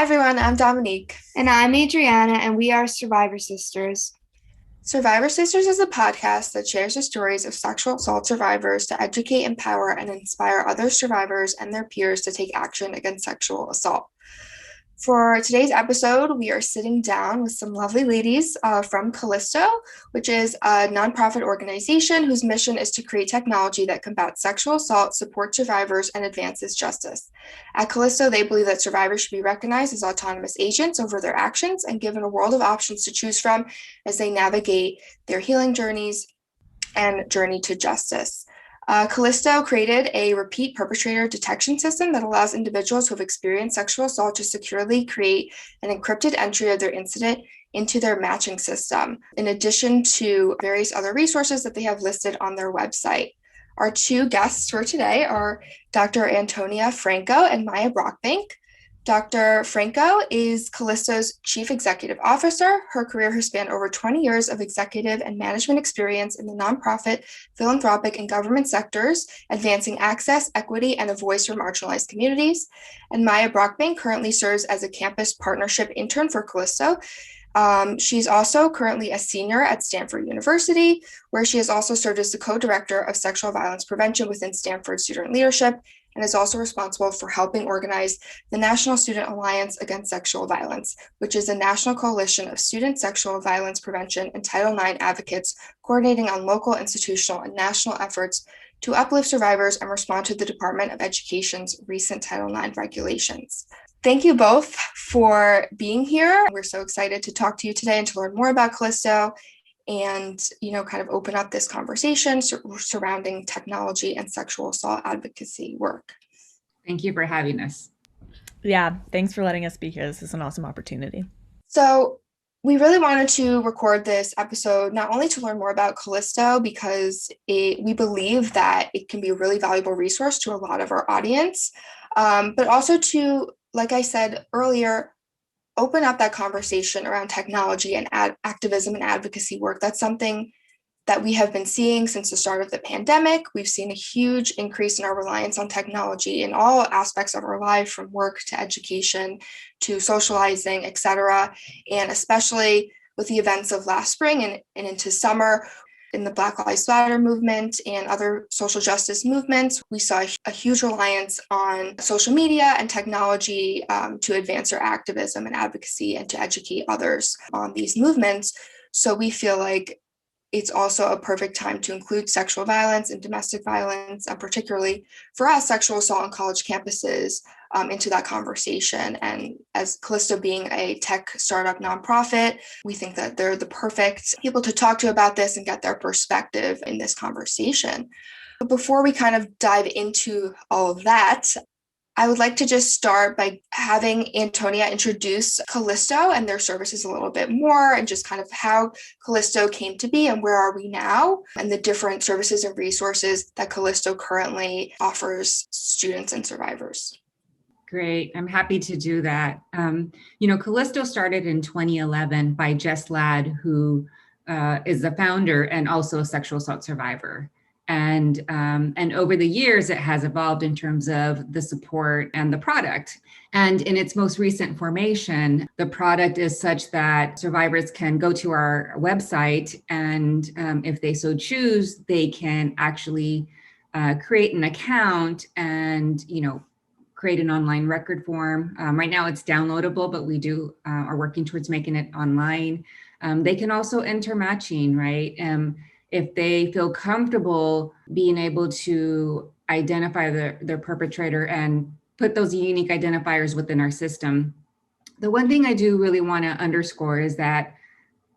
Hi everyone, I'm Dominique. And I'm Adriana, and we are Survivor Sisters. Survivor Sisters is a podcast that shares the stories of sexual assault survivors to educate, empower, and inspire other survivors and their peers to take action against sexual assault. For today's episode, we are sitting down with some lovely ladies from Callisto, which is a nonprofit organization whose mission is to create technology that combats sexual assault, supports survivors, and advances justice. At Callisto, they believe that survivors should be recognized as autonomous agents over their actions and given a world of options to choose from as they navigate their healing journeys and journey to justice. Callisto created a repeat perpetrator detection system that allows individuals who have experienced sexual assault to securely create an encrypted entry of their incident into their matching system, in addition to various other resources that they have listed on their website. Our two guests for today are Dr. Antonia Franco and Maya Brockbank. Dr. Franco is Callisto's Chief Executive Officer. Her career has spanned over 20 years of executive and management experience in the nonprofit, philanthropic, and government sectors, advancing access, equity, and a voice for marginalized communities. And Maya Brockbank currently serves as a campus partnership intern for Callisto. She's also currently a senior at Stanford University, where she has also served as the co-director of sexual violence prevention within Stanford Student Leadership and is also responsible for helping organize the National Student Alliance Against Sexual Violence, which is a national coalition of student sexual violence prevention and Title IX advocates coordinating on local, institutional, and national efforts to uplift survivors and respond to the Department of Education's recent Title IX regulations. Thank you both for being here. We're so excited to talk to you today and to learn more about Callisto and kind of open up this conversation surrounding technology and sexual assault advocacy work. Thank you for having us. Yeah, thanks for letting us be here. This is an awesome opportunity. So we really wanted to record this episode not only to learn more about Callisto, because we believe that it can be a really valuable resource to a lot of our audience, but also to, like I said earlier, open up that conversation around technology and activism and advocacy work. That's something that we have been seeing since the start of the pandemic. We've seen a huge increase in our reliance on technology in all aspects of our life, from work to education to socializing, et cetera. And especially with the events of last spring and into summer, in the Black Lives Matter movement and other social justice movements, we saw a huge reliance on social media and technology to advance our activism and advocacy and to educate others on these movements. So we feel like it's also a perfect time to include sexual violence and domestic violence, and particularly for us, sexual assault on college campuses, into that conversation. And as Callisto being a tech startup nonprofit, we think that they're the perfect people to talk to about this and get their perspective in this conversation. But before we kind of dive into all of that, I would like to just start by having Antonia introduce Callisto and their services a little bit more, and just kind of how Callisto came to be and where are we now, and the different services and resources that Callisto currently offers students and survivors. Great. I'm happy to do that. Callisto started in 2011 by Jess Ladd, who is the founder and also a sexual assault survivor. And over the years, it has evolved in terms of the support and the product. And in its most recent formation, the product is such that survivors can go to our website, and if they so choose, they can actually create an account and, create an online record form. Right now it's downloadable, but we are working towards making it online. They can also enter matching, right? If they feel comfortable being able to identify their perpetrator and put those unique identifiers within our system. The one thing I do really want to underscore is that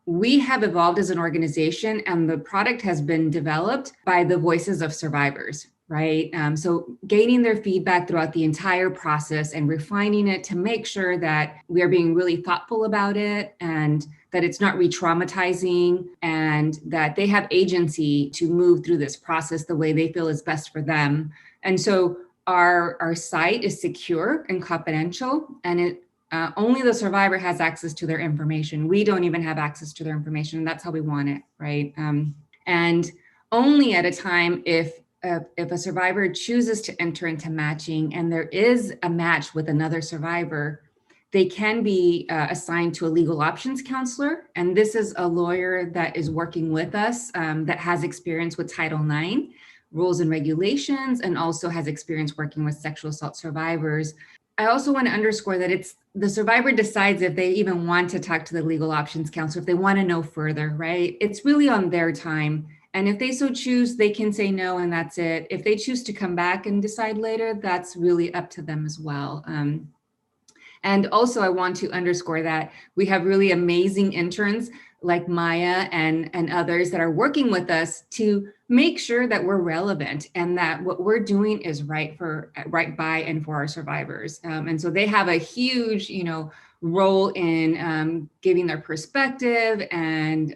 we have evolved as an organization, and the product has been developed by the voices of survivors, right? So gaining their feedback throughout the entire process and refining it to make sure that we are being really thoughtful about it, and that it's not re-traumatizing, and that they have agency to move through this process the way they feel is best for them. And so our site is secure and confidential, and only the survivor has access to their information. We don't even have access to their information. And that's how we want it, right? And only at a time if a survivor chooses to enter into matching and there is a match with another survivor, they can be assigned to a legal options counselor. And this is a lawyer that is working with us that has experience with Title IX rules and regulations, and also has experience working with sexual assault survivors. I also want to underscore that it's the survivor decides if they even want to talk to the legal options counselor, if they want to know further, right? It's really on their time. And if they so choose, they can say no, and that's it. If they choose to come back and decide later, that's really up to them as well. And also, I want to underscore that we have really amazing interns like Maya and others that are working with us to make sure that we're relevant and that what we're doing is right by and for our survivors. And so they have a huge, role in giving their perspective and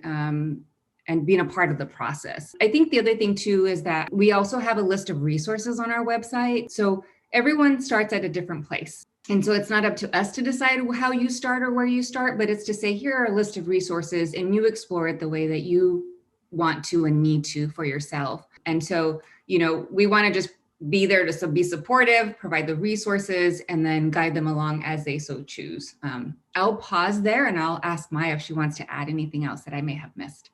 being a part of the process. I think the other thing too is that we also have a list of resources on our website. So everyone starts at a different place. And so it's not up to us to decide how you start or where you start, but it's to say, here are a list of resources and you explore it the way that you want to and need to for yourself. And so, we want to just be there to be supportive, provide the resources, and then guide them along as they so choose. I'll pause there and I'll ask Maya if she wants to add anything else that I may have missed.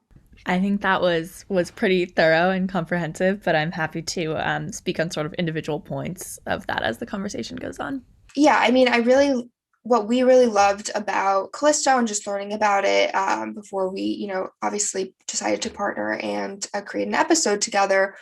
I think that was pretty thorough and comprehensive, but I'm happy to speak on sort of individual points of that as the conversation goes on. Yeah, I mean, what we really loved about Callisto and just learning about it before we, obviously decided to partner and create an episode together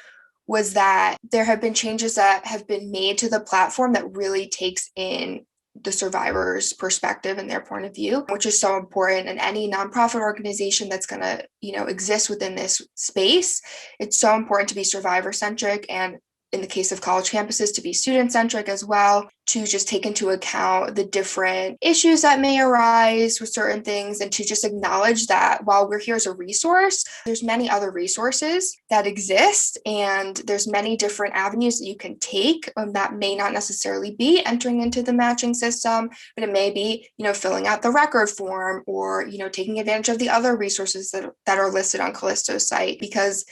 was that there have been changes that have been made to the platform that really takes in the survivor's perspective and their point of view, which is so important. And any nonprofit organization that's going to, exist within this space, it's so important to be survivor-centric, and in the case of college campuses, to be student-centric as well, to just take into account the different issues that may arise with certain things, and to just acknowledge that while we're here as a resource, there's many other resources that exist, and there's many different avenues that you can take that may not necessarily be entering into the matching system, but it may be, filling out the record form or, taking advantage of the other resources that are listed on Callisto's site, because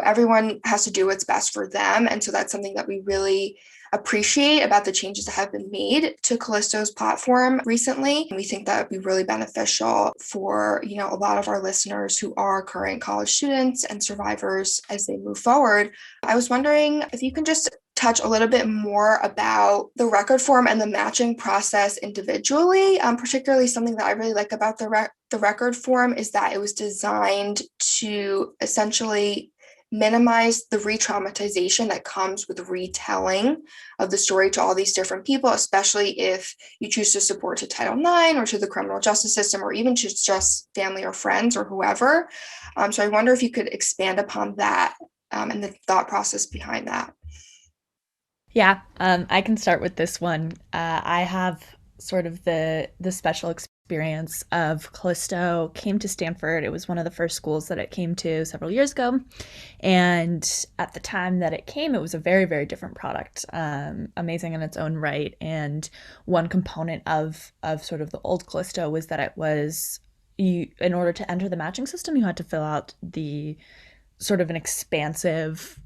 everyone has to do what's best for them. And so that's something that we really appreciate about the changes that have been made to Callisto's platform recently. And we think that would be really beneficial for, a lot of our listeners who are current college students and survivors as they move forward. I was wondering if you can just touch a little bit more about the record form and the matching process individually. Particularly something that I really like about the record form is that it was designed to essentially minimize the re-traumatization that comes with retelling of the story to all these different people, especially if you choose to support to Title IX or to the criminal justice system, or even to just family or friends or whoever. So I wonder if you could expand upon that and the thought process behind that. Yeah, I can start with this one. I have sort of the special experience of Callisto came to Stanford. It was one of the first schools that it came to several years ago. And at the time that it came, it was a very, very different product, amazing in its own right. And one component of sort of the old Callisto was that it was, in order to enter the matching system, you had to fill out the sort of an expansive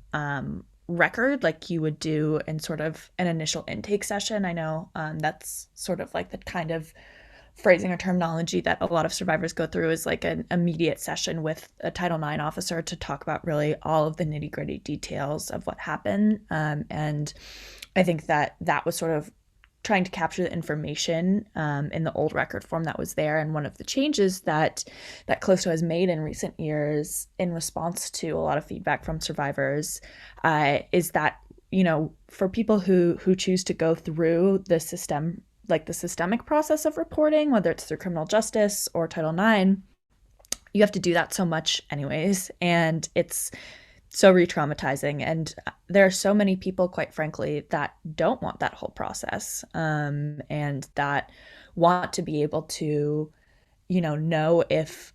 record like you would do in sort of an initial intake session. I know that's sort of like the kind of phrasing or terminology that a lot of survivors go through, is like an immediate session with a Title IX officer to talk about really all of the nitty-gritty details of what happened. And I think that was sort of trying to capture the information in the old record form that was there. And one of the changes that Callisto has made in recent years in response to a lot of feedback from survivors is that, for people who choose to go through the system, like the systemic process of reporting, whether it's through criminal justice or Title IX, you have to do that so much anyways. And it's so re-traumatizing. And there are so many people, quite frankly, that don't want that whole process and that want to be able to, know if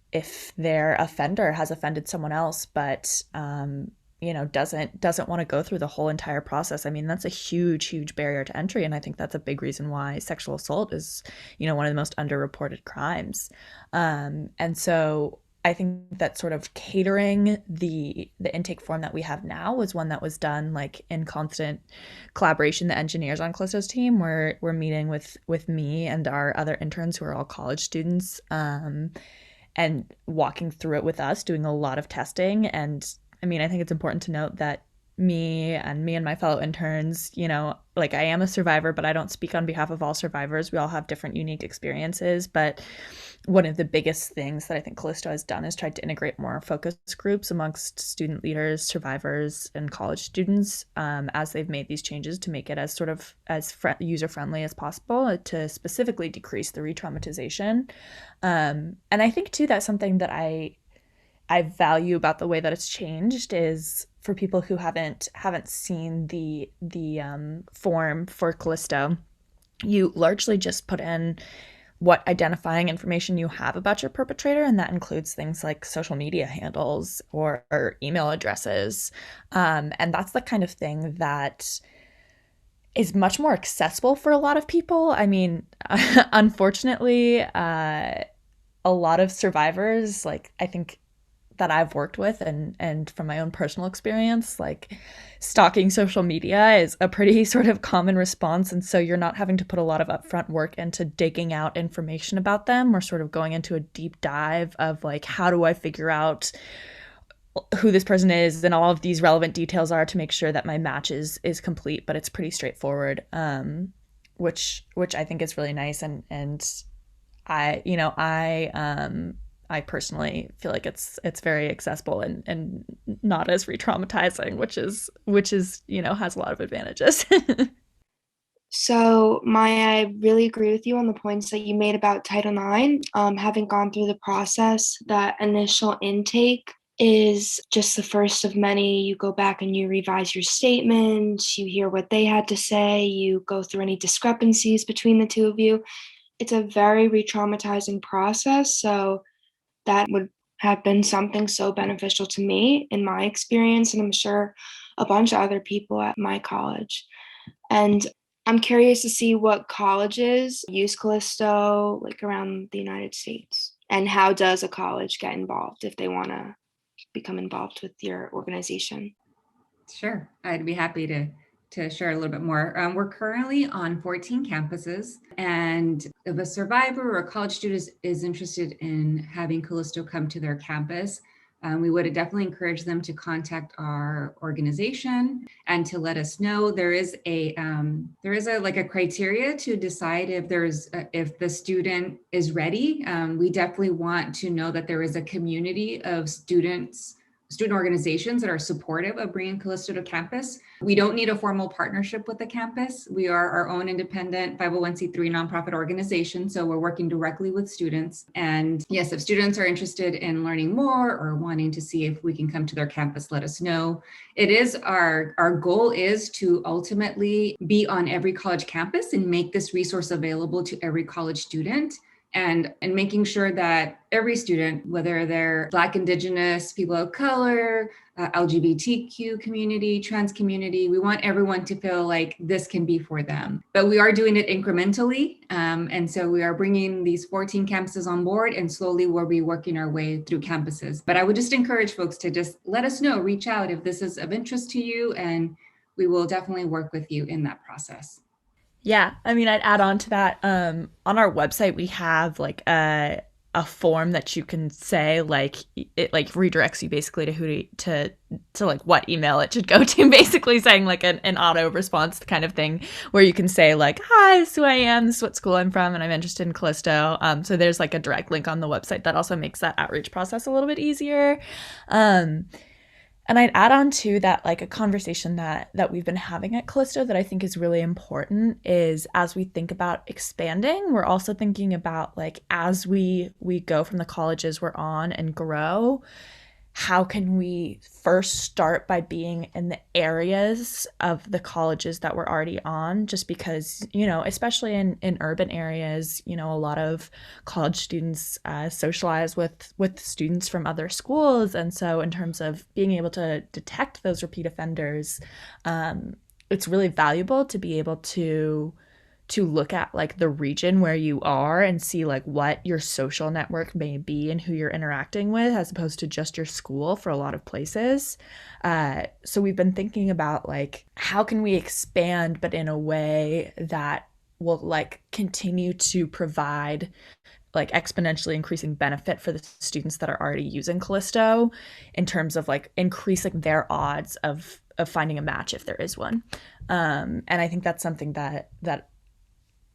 their offender has offended someone else, but doesn't want to go through the whole entire process. I mean, that's a huge, huge barrier to entry. And I think that's a big reason why sexual assault is, one of the most underreported crimes. And so I think that sort of catering the intake form that we have now was one that was done like in constant collaboration. The engineers on Callisto's team were meeting with me and our other interns who are all college students, and walking through it with us, doing a lot of testing. And I mean, I think it's important to note that me and my fellow interns, like I am a survivor, but I don't speak on behalf of all survivors. We all have different unique experiences. But one of the biggest things that I think Callisto has done is tried to integrate more focus groups amongst student leaders, survivors, and college students, as they've made these changes to make it as sort of as user-friendly as possible, to specifically decrease the re-traumatization. And I think too that's something that I value about the way that it's changed is for people who haven't seen the form for Callisto, you largely just put in what identifying information you have about your perpetrator, and that includes things like social media handles or email addresses. And that's the kind of thing that is much more accessible for a lot of people. I mean, unfortunately, a lot of survivors, like I think that I've worked with and from my own personal experience, like stalking social media is a pretty sort of common response. And so you're not having to put a lot of upfront work into digging out information about them or sort of going into a deep dive of like, how do I figure out who this person is and all of these relevant details are to make sure that my match is complete. But it's pretty straightforward, which I think is really nice. And I personally feel like it's very accessible and not as re-traumatizing, which is has a lot of advantages. So, Maya, I really agree with you on the points that you made about Title IX. Having gone through the process, that initial intake is just the first of many. You go back and you revise your statements, you hear what they had to say, you go through any discrepancies between the two of you. It's a very re-traumatizing process. So, that would have been something so beneficial to me in my experience, and I'm sure a bunch of other people at my college. And I'm curious to see what colleges use Callisto like around the United States. And how does a college get involved if they want to become involved with your organization? Sure, I'd be happy to share a little bit more. We're currently on 14 campuses, and if a survivor or a college student is interested in having Callisto come to their campus, we would definitely encourage them to contact our organization and to let us know. There is a like a criteria to decide if the student is ready. We definitely want to know that there is a community of student organizations that are supportive of bringing Callisto to campus. We don't need a formal partnership with the campus. We are our own independent 501c3 nonprofit organization, so we're working directly with students. And yes, if students are interested in learning more or wanting to see if we can come to their campus, let us know. It is our goal is to ultimately be on every college campus and make this resource available to every college student. And making sure that every student, whether they're Black, Indigenous, people of color, LGBTQ community, trans community, we want everyone to feel like this can be for them. But we are doing it incrementally. And so we are bringing these 14 campuses on board, and slowly we'll be working our way through campuses. But I would just encourage folks to just let us know, reach out if this is of interest to you, and we will definitely work with you in that process. Yeah, I mean, I'd add on to that. On our website, we have like a form that you can say like it like redirects you basically to who to like what email it should go to, basically saying like an auto response kind of thing, where you can say like, hi, this is who I am, this is what school I'm from, and I'm interested in Callisto. So there's like a direct link on the website that also makes that outreach process a little bit easier. And I'd add on to that, like a conversation that we've been having at Callisto that I think is really important is, as we think about expanding, we're also thinking about like, as we go from the colleges we're on and grow, how can we first start by being in the areas of the colleges that we're already on? Just because, especially in urban areas, a lot of college students socialize with students from other schools. And so in terms of being able to detect those repeat offenders, it's really valuable to be able to to look at like the region where you are and see like what your social network may be and who you're interacting with, as opposed to just your school for a lot of places. So we've been thinking about like, how can we expand, but in a way that will like continue to provide like exponentially increasing benefit for the students that are already using Callisto, in terms of like increasing their odds of finding a match if there is one. And I think that's something that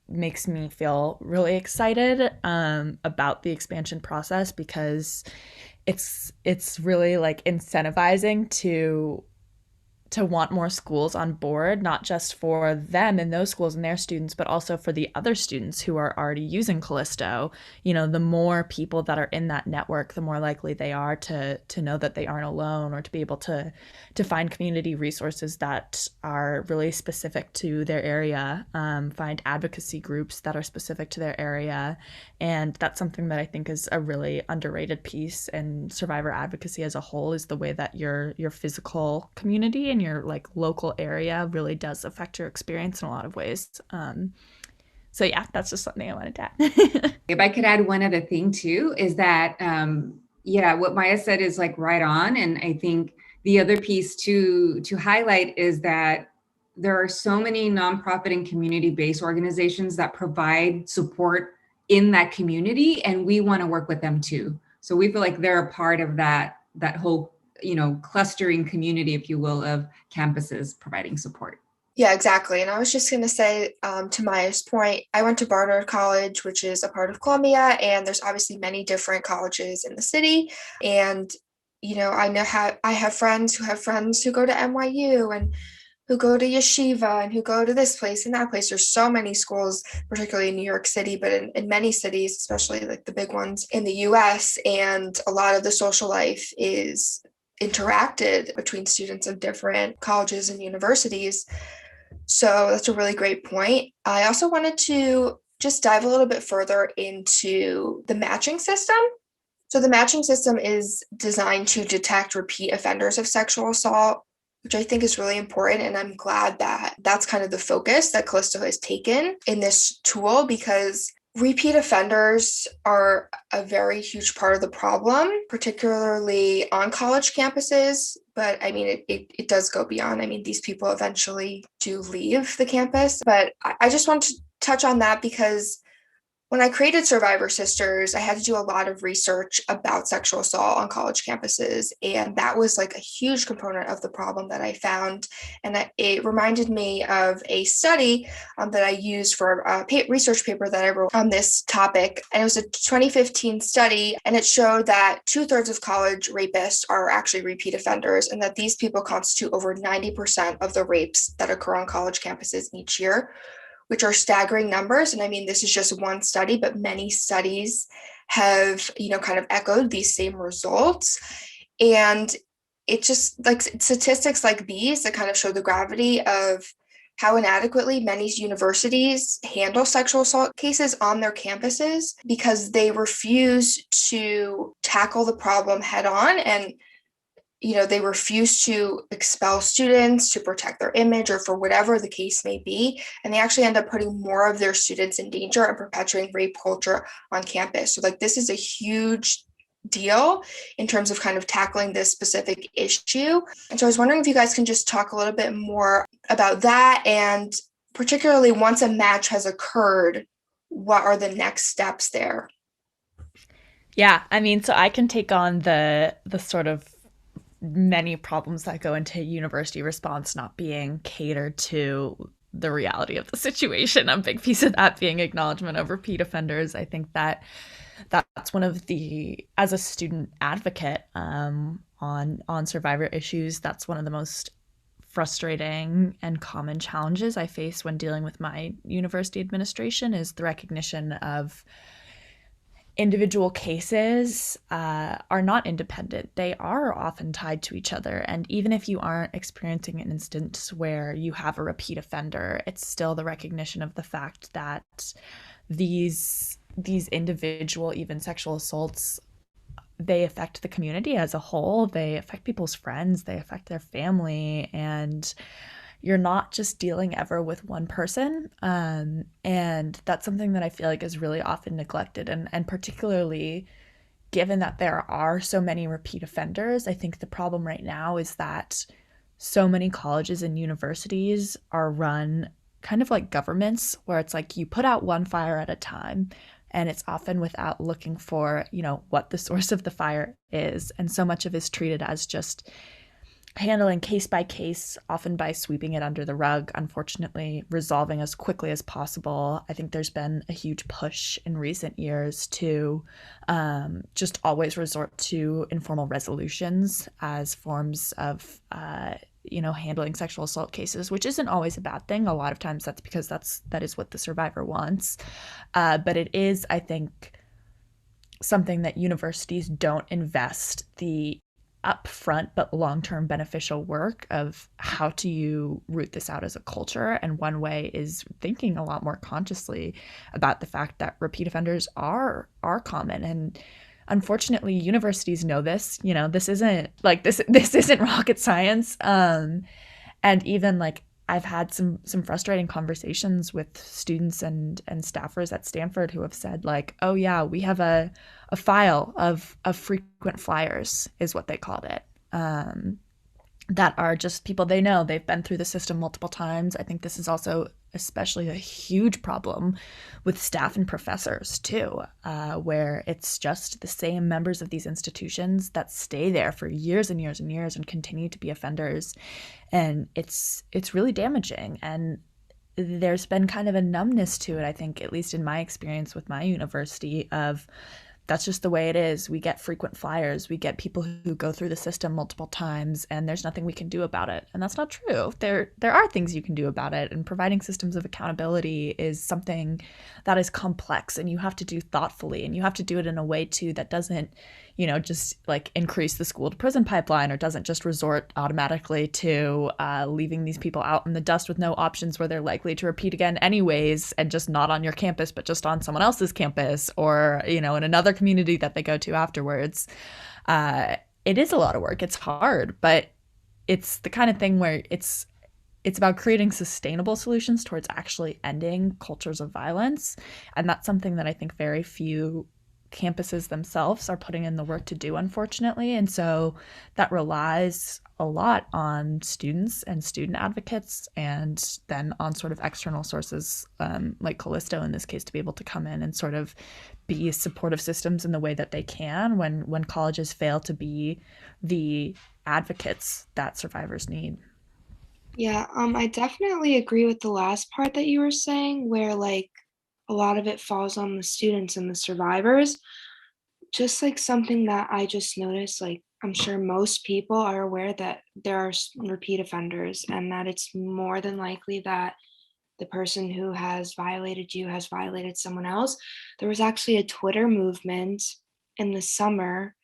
makes me feel really excited about the expansion process, because it's really like incentivizing to want more schools on board, not just for them and those schools and their students, but also for the other students who are already using Callisto. You know, the more people that are in that network, the more likely they are to know that they aren't alone, or to be able to find community resources that are really specific to their area, find advocacy groups that are specific to their area. And that's something that I think is a really underrated piece in survivor advocacy as a whole, is the way that your physical community and your like local area really does affect your experience in a lot of ways. So yeah, that's just something I wanted to add. If I could add one other thing too, is that, yeah, what Maya said is like right on. And I think the other piece to highlight is that there are so many nonprofit and community-based organizations that provide support in that community, and we want to work with them too. So we feel like they're a part of that whole, you know, clustering community, if you will, of campuses providing support. Yeah, exactly. And I was just going to say, to Maya's point, I went to Barnard College, which is a part of Columbia, and there's obviously many different colleges in the city. And, you know, I have friends who go to NYU and who go to Yeshiva and who go to this place and that place. There's so many schools, particularly in New York City, but in many cities, especially like the big ones in the US. And a lot of the social life is interacted between students of different colleges and universities. So that's a really great point. I also wanted to just dive a little bit further into the matching system. So the matching system is designed to detect repeat offenders of sexual assault, which I think is really important. And I'm glad that that's kind of the focus that Callisto has taken in this tool, because repeat offenders are a very huge part of the problem, particularly on college campuses. But I mean, it does go beyond. I mean, these people eventually do leave the campus. But I just want to touch on that because when I created Survivor Sisters, I had to do a lot of research about sexual assault on college campuses. And that was like a huge component of the problem that I found. And it reminded me of a study that I used for a research paper that I wrote on this topic. And it was a 2015 study, and it showed that 2/3 of college rapists are actually repeat offenders, and that these people constitute over 90% of the rapes that occur on college campuses each year, which are staggering numbers. And I mean, this is just one study, but many studies have, you know, kind of echoed these same results. And it just like statistics like these that kind of show the gravity of how inadequately many universities handle sexual assault cases on their campuses, because they refuse to tackle the problem head on. And you know, they refuse to expel students to protect their image or for whatever the case may be. And they actually end up putting more of their students in danger and perpetuating rape culture on campus. So like, this is a huge deal in terms of kind of tackling this specific issue. And so I was wondering if you guys can just talk a little bit more about that. And particularly once a match has occurred, what are the next steps there? Yeah, I mean, so I can take on the sort of many problems that go into university response not being catered to the reality of the situation. A big piece of that being acknowledgement of repeat offenders. I think that that's one of the, as a student advocate on survivor issues, that's one of the most frustrating and common challenges I face when dealing with my university administration, is the recognition of individual cases are not independent. They are often tied to each other. And even if you aren't experiencing an instance where you have a repeat offender, it's still the recognition of the fact that these individual, even sexual assaults, they affect the community as a whole. They affect people's friends. They affect their family. And you're not just dealing ever with one person. And that's something that I feel like is really often neglected. And particularly given that there are so many repeat offenders, I think the problem right now is that so many colleges and universities are run kind of like governments, where it's like you put out one fire at a time, and it's often without looking for, what the source of the fire is. And so much of it is treated as just handling case by case, often by sweeping it under the rug, unfortunately, resolving as quickly as possible. I think there's been a huge push in recent years to just always resort to informal resolutions as forms of, handling sexual assault cases, which isn't always a bad thing. A lot of times that's because that is what the survivor wants. But it is, I think, something that universities don't invest the upfront but long-term beneficial work of how do you root this out as a culture. And one way is thinking a lot more consciously about the fact that repeat offenders are common. And unfortunately, universities know this. This isn't like this isn't rocket science. And even like I've had some frustrating conversations with students and staffers at Stanford who have said like, oh yeah, we have a file of frequent flyers, is what they called it. That are just people they know. They've been through the system multiple times. I think this is also especially a huge problem with staff and professors too, where it's just the same members of these institutions that stay there for years and years and years and continue to be offenders. And it's really damaging. And there's been kind of a numbness to it, I think, at least in my experience with my university, of that's just the way it is. We get frequent flyers. We get people who go through the system multiple times, and there's nothing we can do about it. And that's not true. There are things you can do about it, and providing systems of accountability is something that is complex, and you have to do thoughtfully, and you have to do it in a way too that doesn't, just like increase the school to prison pipeline, or doesn't just resort automatically to leaving these people out in the dust with no options, where they're likely to repeat again anyways, and just not on your campus, but just on someone else's campus, or, in another community that they go to afterwards. It is a lot of work. It's hard, but it's the kind of thing where it's about creating sustainable solutions towards actually ending cultures of violence. And that's something that I think very few campuses themselves are putting in the work to do, unfortunately. And so that relies a lot on students and student advocates, and then on sort of external sources like Callisto in this case, to be able to come in and sort of be supportive systems in the way that they can when colleges fail to be the advocates that survivors need. Yeah, I definitely agree with the last part that you were saying, where like a lot of it falls on the students and the survivors. Just like something that I just noticed, like I'm sure most people are aware that there are repeat offenders, and that it's more than likely that the person who has violated you has violated someone else. There was actually a Twitter movement in the summer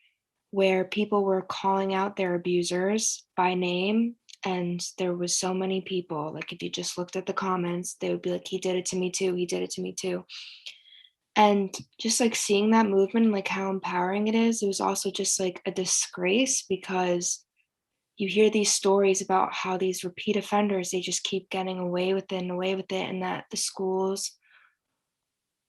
where people were calling out their abusers by name, and there was so many people, like if you just looked at the comments, they would be like, he did it to me too, he did it to me too. And just like seeing that movement and like how empowering it was also just like a disgrace, because you hear these stories about how these repeat offenders, they just keep getting away with it and away with it, and that the schools,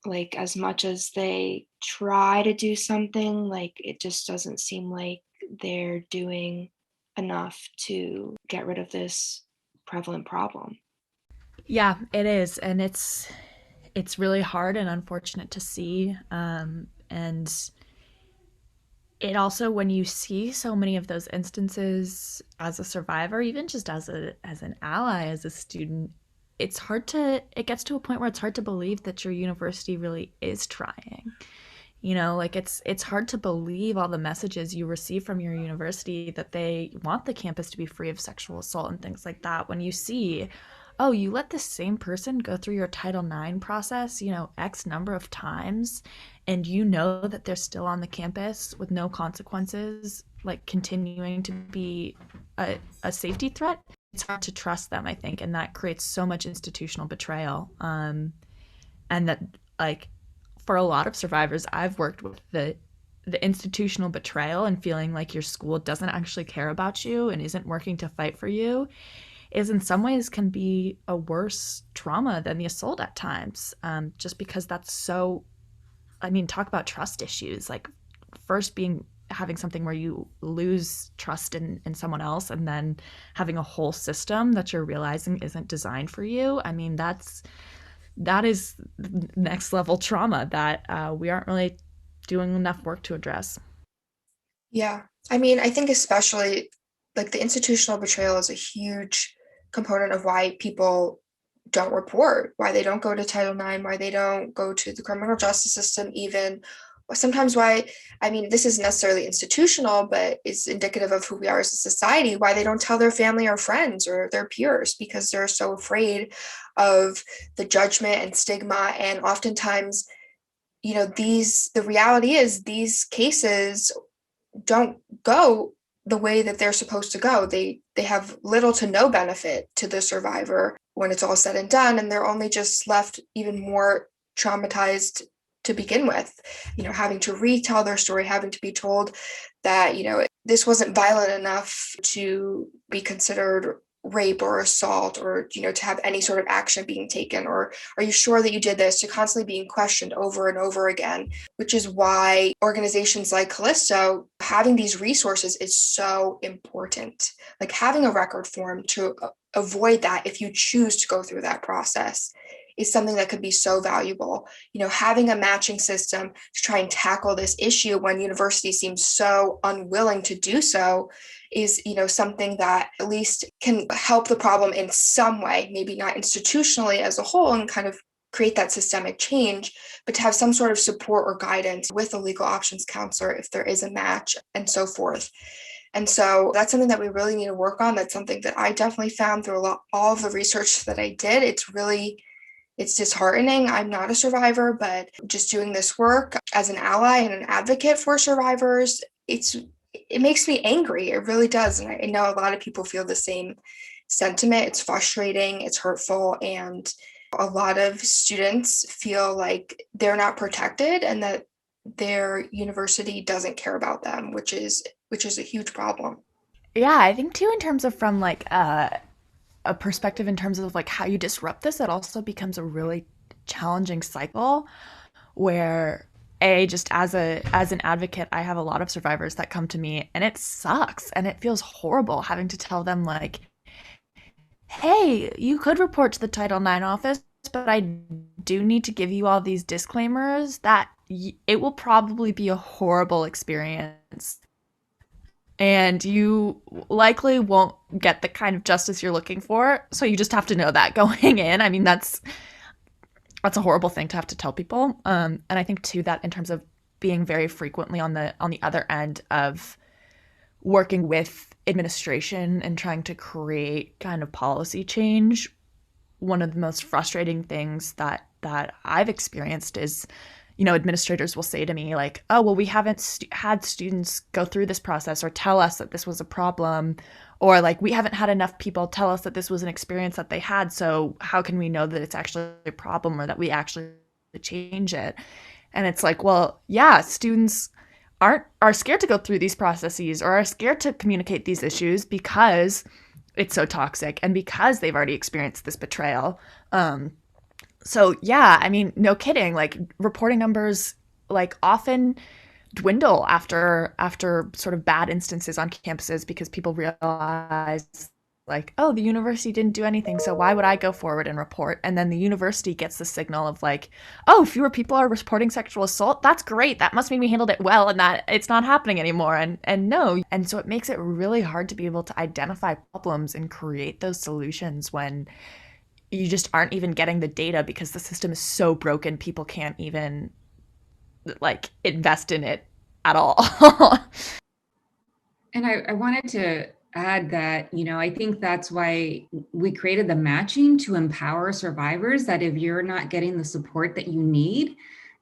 like as much as they try to do something, like it just doesn't seem like they're doing enough to get rid of this prevalent problem. Yeah, it is. And it's really hard and unfortunate to see. And it also, when you see so many of those instances as a survivor, even just as an ally, as a student, it gets to a point where it's hard to believe that your university really is trying. Like it's hard to believe all the messages you receive from your university that they want the campus to be free of sexual assault and things like that, when you see, oh, you let the same person go through your Title IX process, X number of times, and that they're still on the campus with no consequences, like continuing to be a safety threat. It's hard to trust them, I think, and that creates so much institutional betrayal. And that, like, for a lot of survivors I've worked with, the institutional betrayal and feeling like your school doesn't actually care about you and isn't working to fight for you is in some ways can be a worse trauma than the assault at times, just because that's so, I mean, talk about trust issues, like first having something where you lose trust in someone else, and then having a whole system that you're realizing isn't designed for you. I mean, that is next level trauma that we aren't really doing enough work to address. Yeah. I mean, I think especially like the institutional betrayal is a huge component of why people don't report, why they don't go to Title IX, why they don't go to the criminal justice system, even sometimes why, I mean, this isn't necessarily institutional, but it's indicative of who we are as a society, why they don't tell their family or friends or their peers because they're so afraid of the judgment and stigma. And oftentimes, the reality is these cases don't go the way that they're supposed to go. They have little to no benefit to the survivor when it's all said and done, and they're only just left even more traumatized to begin with, having to retell their story, having to be told that, this wasn't violent enough to be considered rape or assault, or to have any sort of action being taken, or are you sure that you did this, to constantly being questioned over and over again, which is why organizations like Callisto having these resources is so important, like having a record form to avoid that if you choose to go through that process is something that could be so valuable. Having a matching system to try and tackle this issue when universities seem so unwilling to do so is, something that at least can help the problem in some way, maybe not institutionally as a whole, and kind of create that systemic change, but to have some sort of support or guidance with a legal options counselor if there is a match and so forth. And so that's something that we really need to work on. That's something that I definitely found through all of the research that I did. It's disheartening. I'm not a survivor, but just doing this work as an ally and an advocate for survivors, it makes me angry. It really does. And I know a lot of people feel the same sentiment. It's frustrating, it's hurtful, and a lot of students feel like they're not protected and that their university doesn't care about them, which is a huge problem. Yeah, I think too, in terms of from like a perspective in terms of like how you disrupt this, it also becomes a really challenging cycle where just as an advocate, I have a lot of survivors that come to me, and it sucks and it feels horrible having to tell them like, hey, you could report to the Title IX office, but I do need to give you all these disclaimers that it will probably be a horrible experience and you likely won't get the kind of justice you're looking for. So you just have to know that going in. I mean, that's a horrible thing to have to tell people. And I think too that in terms of being very frequently on the other end of working with administration and trying to create kind of policy change, one of the most frustrating things that I've experienced is, administrators will say to me like, oh, well, we haven't had students go through this process or tell us that this was a problem, or like we haven't had enough people tell us that this was an experience that they had, so how can we know that it's actually a problem or that we actually change it? And it's like, well, yeah, students are scared to go through these processes or are scared to communicate these issues because it's so toxic and because they've already experienced this betrayal. So yeah, I mean, no kidding. Like reporting numbers like often dwindle after sort of bad instances on campuses because people realize like, oh, the university didn't do anything, so why would I go forward and report? And then the university gets the signal of like, oh, fewer people are reporting sexual assault. That's great. That must mean we handled it well and that it's not happening anymore. And no. And so it makes it really hard to be able to identify problems and create those solutions when you just aren't even getting the data because the system is so broken, people can't even like invest in it at all. And I wanted to add that, I think that's why we created the matching to empower survivors, that if you're not getting the support that you need,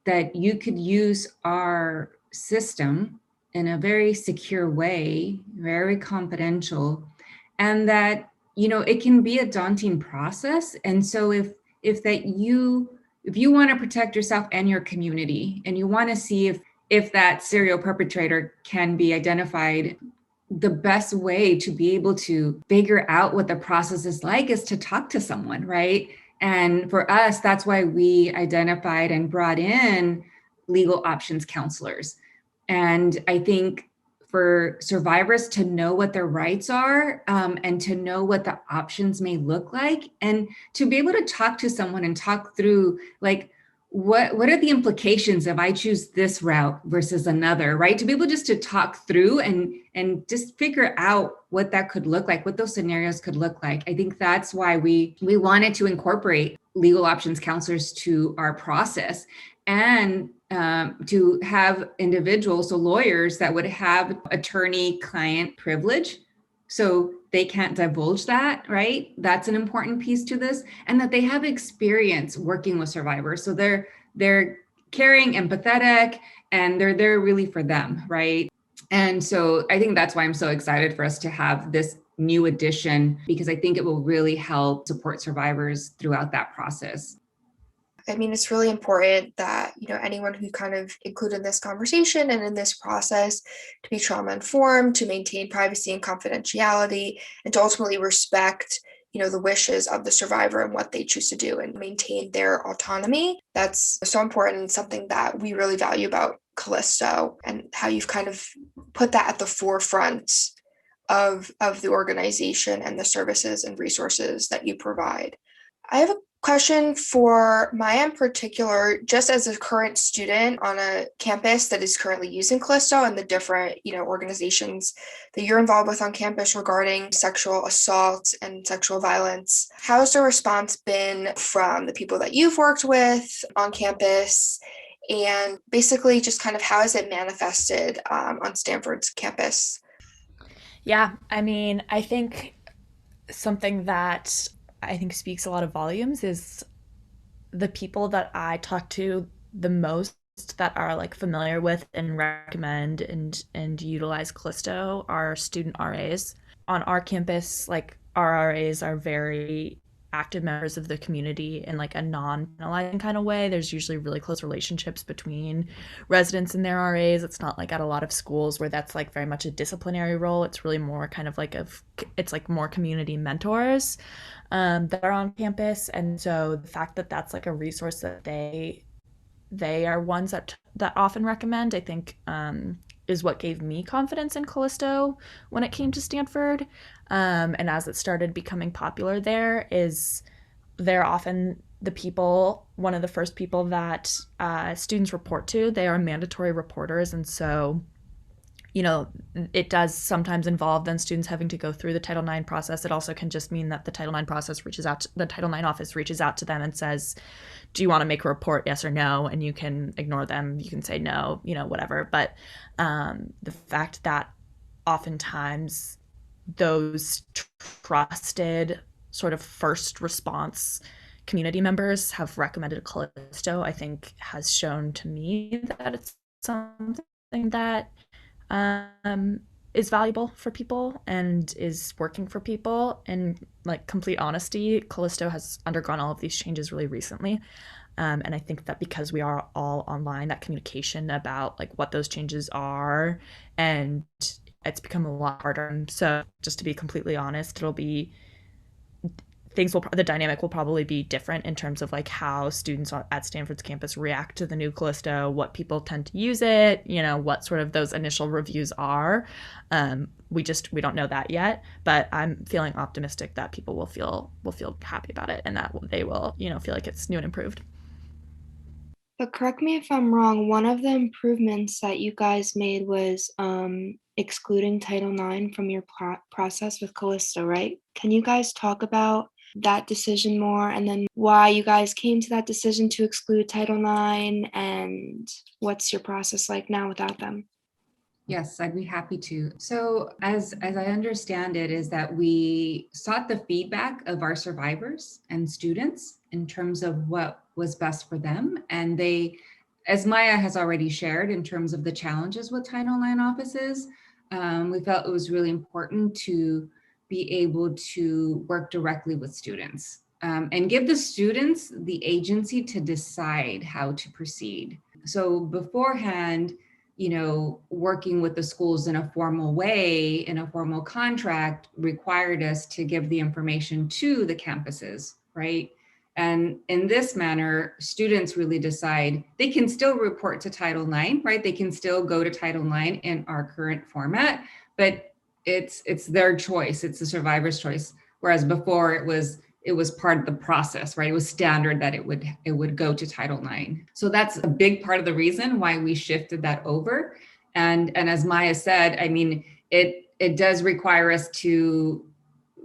that you could use our system in a very secure way, very confidential, and that, it can be a daunting process. And so if you want to protect yourself and your community, and you want to see if that serial perpetrator can be identified, the best way to be able to figure out what the process is like is to talk to someone, right? And for us, that's why we identified and brought in legal options counselors. And I think for survivors to know what their rights are, and to know what the options may look like, and to be able to talk to someone and talk through, like, what are the implications if I choose this route versus another, right? To be able just to talk through and just figure out what that could look like, what those scenarios could look like. I think that's why we wanted to incorporate legal options counselors to our process, and to have individuals, so lawyers that would have attorney-client privilege, so they can't divulge that, right? That's an important piece to this, and that they have experience working with survivors. So they're caring, empathetic, and they're there really for them, right? And so I think that's why I'm so excited for us to have this new addition, because I think it will really help support survivors throughout that process. I mean, it's really important that, anyone who kind of included in this conversation and in this process to be trauma informed, to maintain privacy and confidentiality, and to ultimately respect, the wishes of the survivor and what they choose to do and maintain their autonomy. That's so important and something that we really value about Callisto, and how you've kind of put that at the forefront of the organization and the services and resources that you provide. I have a question for Maya in particular, just as a current student on a campus that is currently using Callisto, and the different, organizations that you're involved with on campus regarding sexual assault and sexual violence. How has the response been from the people that you've worked with on campus? And basically just kind of how has it manifested on Stanford's campus? Yeah, I mean, I think something that I think speaks a lot of volumes is the people that I talk to the most that are like familiar with and recommend and utilize Callisto are student RAs. On our campus, like our RAs are very active members of the community in like a non-penalizing kind of way. There's usually really close relationships between residents and their RAs. It's not like at a lot of schools where that's like very much a disciplinary role. It's really more kind of like it's like more community mentors that are on campus. And so the fact that that's like a resource that they are ones that often recommend, I think, is what gave me confidence in Callisto when it came to Stanford. And as it started becoming popular there, they're often the people, one of the first people that students report to. They are mandatory reporters, and so it does sometimes involve then students having to go through the Title IX process. It also can just mean that the Title IX process the Title IX office reaches out to them and says, do you want to make a report, yes or no? And you can ignore them. You can say no, whatever. But the fact that oftentimes those trusted sort of first response community members have recommended Callisto, I think has shown to me that it's something that is valuable for people and is working for people. And like complete honesty, Callisto has undergone all of these changes really recently. And I think that because we are all online, that communication about like what those changes are, and it's become a lot harder. So just to be completely honest, the dynamic will probably be different in terms of like how students at Stanford's campus react to the new Callisto, what people tend to use it, what sort of those initial reviews are. We don't know that yet, but I'm feeling optimistic that people will feel happy about it, and that they will, feel like it's new and improved. But correct me if I'm wrong, one of the improvements that you guys made was excluding Title IX from your process with Callisto, right? Can you guys talk about that decision more, and then why you guys came to that decision to exclude Title IX, and what's your process like now without them? Yes, I'd be happy to. So as I understand it, is that we sought the feedback of our survivors and students in terms of what was best for them. And they, as Maya has already shared, in terms of the challenges with Title IX offices, we felt it was really important to be able to work directly with students, and give the students the agency to decide how to proceed. So beforehand, working with the schools in a formal way, in a formal contract, required us to give the information to the campuses, right? And in this manner, students really decide. They can still report to Title IX, right? They can still go to Title IX in our current format, but it's their choice. It's the survivor's choice. Whereas before it was part of the process, right? It was standard that it would go to Title IX. So that's a big part of the reason why we shifted that over. And as Maya said, I mean, it does require us to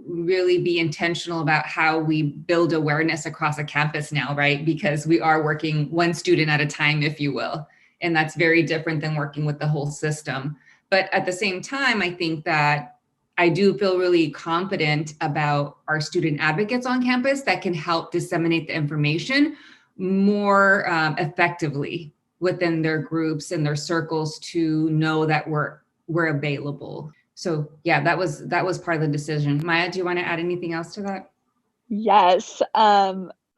really be intentional about how we build awareness across a campus now, right? Because we are working one student at a time, if you will. And that's very different than working with the whole system. But at the same time, I think that I do feel really confident about our student advocates on campus that can help disseminate the information more effectively within their groups and their circles to know that we're available. So yeah, that was part of the decision. Maya, do you want to add anything else to that? Yes.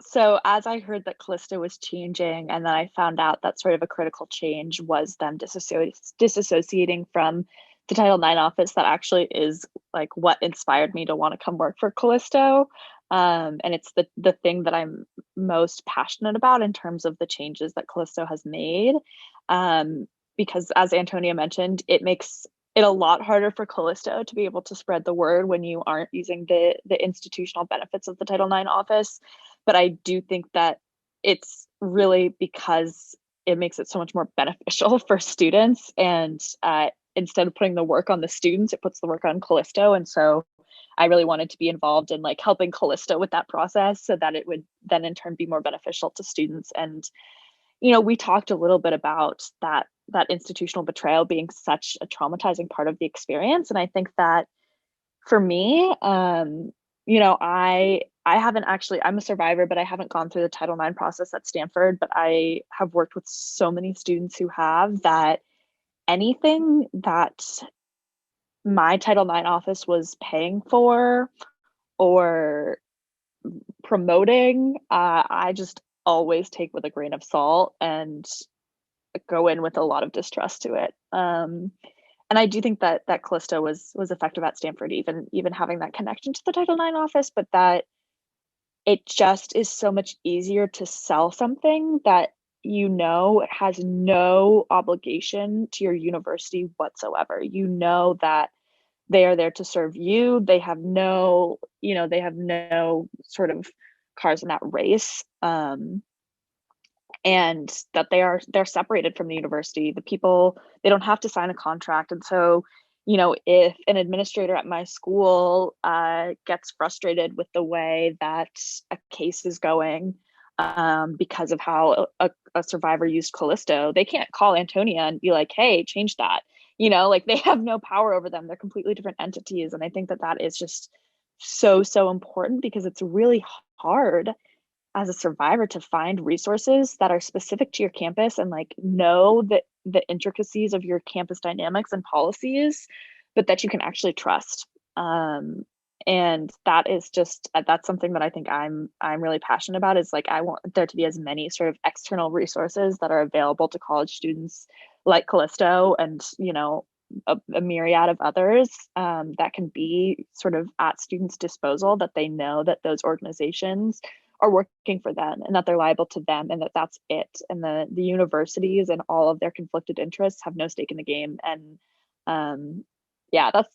So as I heard that Callisto was changing, and then I found out that sort of a critical change was them disassociating from the Title IX office, that actually is like what inspired me to want to come work for Callisto. And it's the thing that I'm most passionate about in terms of the changes that Callisto has made. Because as Antonia mentioned, it makes it a lot harder for Callisto to be able to spread the word when you aren't using the institutional benefits of the Title IX office. But I do think that it's really because it makes it so much more beneficial for students. And instead of putting the work on the students, it puts the work on Callisto. And so I really wanted to be involved in like helping Callisto with that process so that it would then in turn be more beneficial to students. And we talked a little bit about that institutional betrayal being such a traumatizing part of the experience. And I think that for me, I haven't actually, I'm a survivor, but I haven't gone through the Title IX process at Stanford, but I have worked with so many students who have, that anything that my Title IX office was paying for or promoting, I just always take with a grain of salt and go in with a lot of distrust to it. And I do think that Callisto was effective at Stanford, even having that connection to the Title IX office, but that it just is so much easier to sell something that it has no obligation to your university whatsoever. That they are there to serve you. They have no sort of cars in that race. And that they're separated from the university. The people, they don't have to sign a contract. And so, if an administrator at my school gets frustrated with the way that a case is going because of how a survivor used Callisto, they can't call Antonia and be like, hey, change that. Like they have no power over them. They're completely different entities. And I think that is just so, so important, because it's really hard as a survivor to find resources that are specific to your campus and like know the intricacies of your campus dynamics and policies, but that you can actually trust. And that is just, that's something that I think I'm really passionate about, is like I want there to be as many sort of external resources that are available to college students like Callisto and a myriad of others that can be sort of at students' disposal, that they know that those organizations are working for them and that they're liable to them, and that's it. And the universities and all of their conflicted interests have no stake in the game. And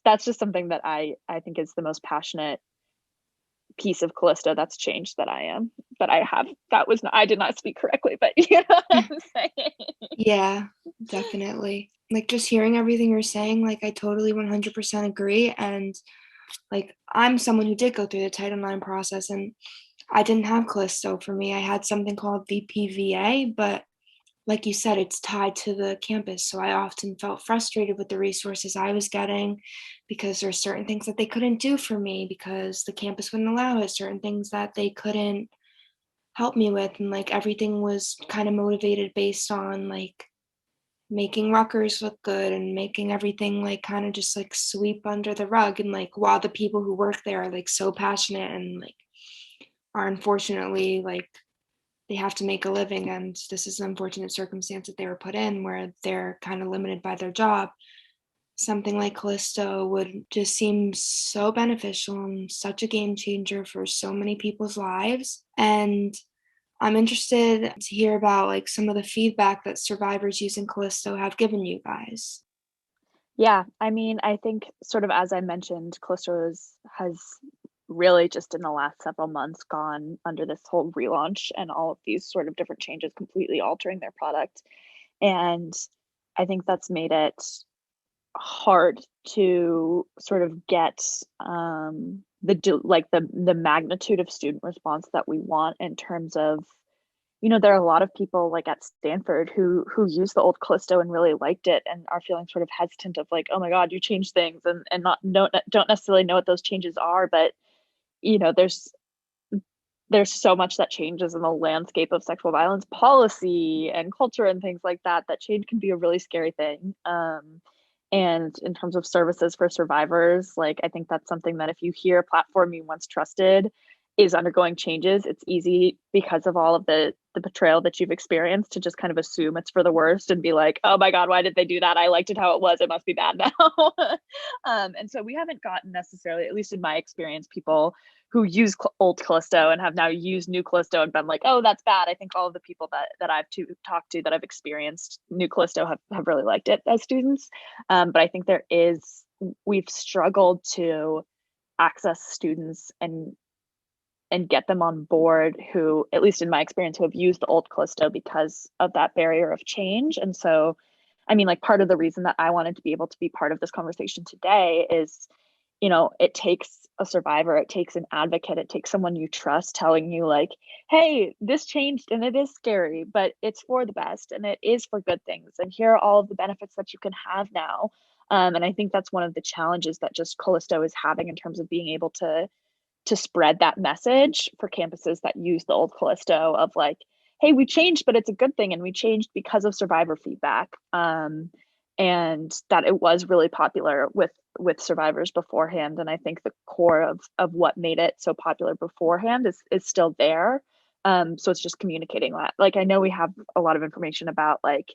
that's just something that I think is the most passionate piece of Callisto that's changed that I did not speak correctly, but you know what I'm saying. Yeah, definitely. Like just hearing everything you're saying, like I totally 100% agree. And like I'm someone who did go through the Title IX process, and I didn't have Callisto for me. I had something called VPVA, but like you said, it's tied to the campus. So I often felt frustrated with the resources I was getting, because there's certain things that they couldn't do for me because the campus wouldn't allow it, certain things that they couldn't help me with. And like everything was kind of motivated based on like making Rutgers look good and making everything like kind of just like sweep under the rug. And like while the people who work there are like so passionate and like are unfortunately like they have to make a living, and this is an unfortunate circumstance that they were put in where they're kind of limited by their job. Something like Callisto would just seem so beneficial and such a game changer for so many people's lives. And I'm interested to hear about like some of the feedback that survivors using Callisto have given you guys. Yeah, I mean, I think sort of as I mentioned, Callisto has really just in the last several months gone under this whole relaunch and all of these sort of different changes completely altering their product. And I think that's made it hard to sort of get the magnitude of student response that we want in terms of, you know, there are a lot of people like at Stanford who used the old Callisto and really liked it and are feeling sort of hesitant of like, oh my God, you changed things, and not don't necessarily know what those changes are. But you know, there's so much that changes in the landscape of sexual violence policy and culture and things like that, that change can be a really scary thing. And in terms of services for survivors, like I think that's something that if you hear a platform you once trusted is undergoing changes, it's easy because of all of the betrayal that you've experienced to just kind of assume it's for the worst and be like, oh my God, why did they do that? I liked it how it was. It must be bad now. And so we haven't gotten necessarily, at least in my experience, people who use old Callisto and have now used new Callisto and been like, oh, that's bad. I think all of the people that I've talked to that I've experienced new Callisto have really liked it as students. But I think we've struggled to access students and get them on board who, at least in my experience, who have used the old Callisto because of that barrier of change. And so, I mean, like part of the reason that I wanted to be able to be part of this conversation today is, you know, it takes a survivor, it takes an advocate, it takes someone you trust telling you like, hey, this changed and it is scary, but it's for the best and it is for good things. And here are all of the benefits that you can have now. And I think that's one of the challenges that just Callisto is having in terms of being able to spread that message for campuses that use the old Callisto of like, hey, we changed, but it's a good thing. And we changed because of survivor feedback. And that it was really popular with survivors beforehand. And I think the core of what made it so popular beforehand is still there. So it's just communicating that. Like, I know we have a lot of information about like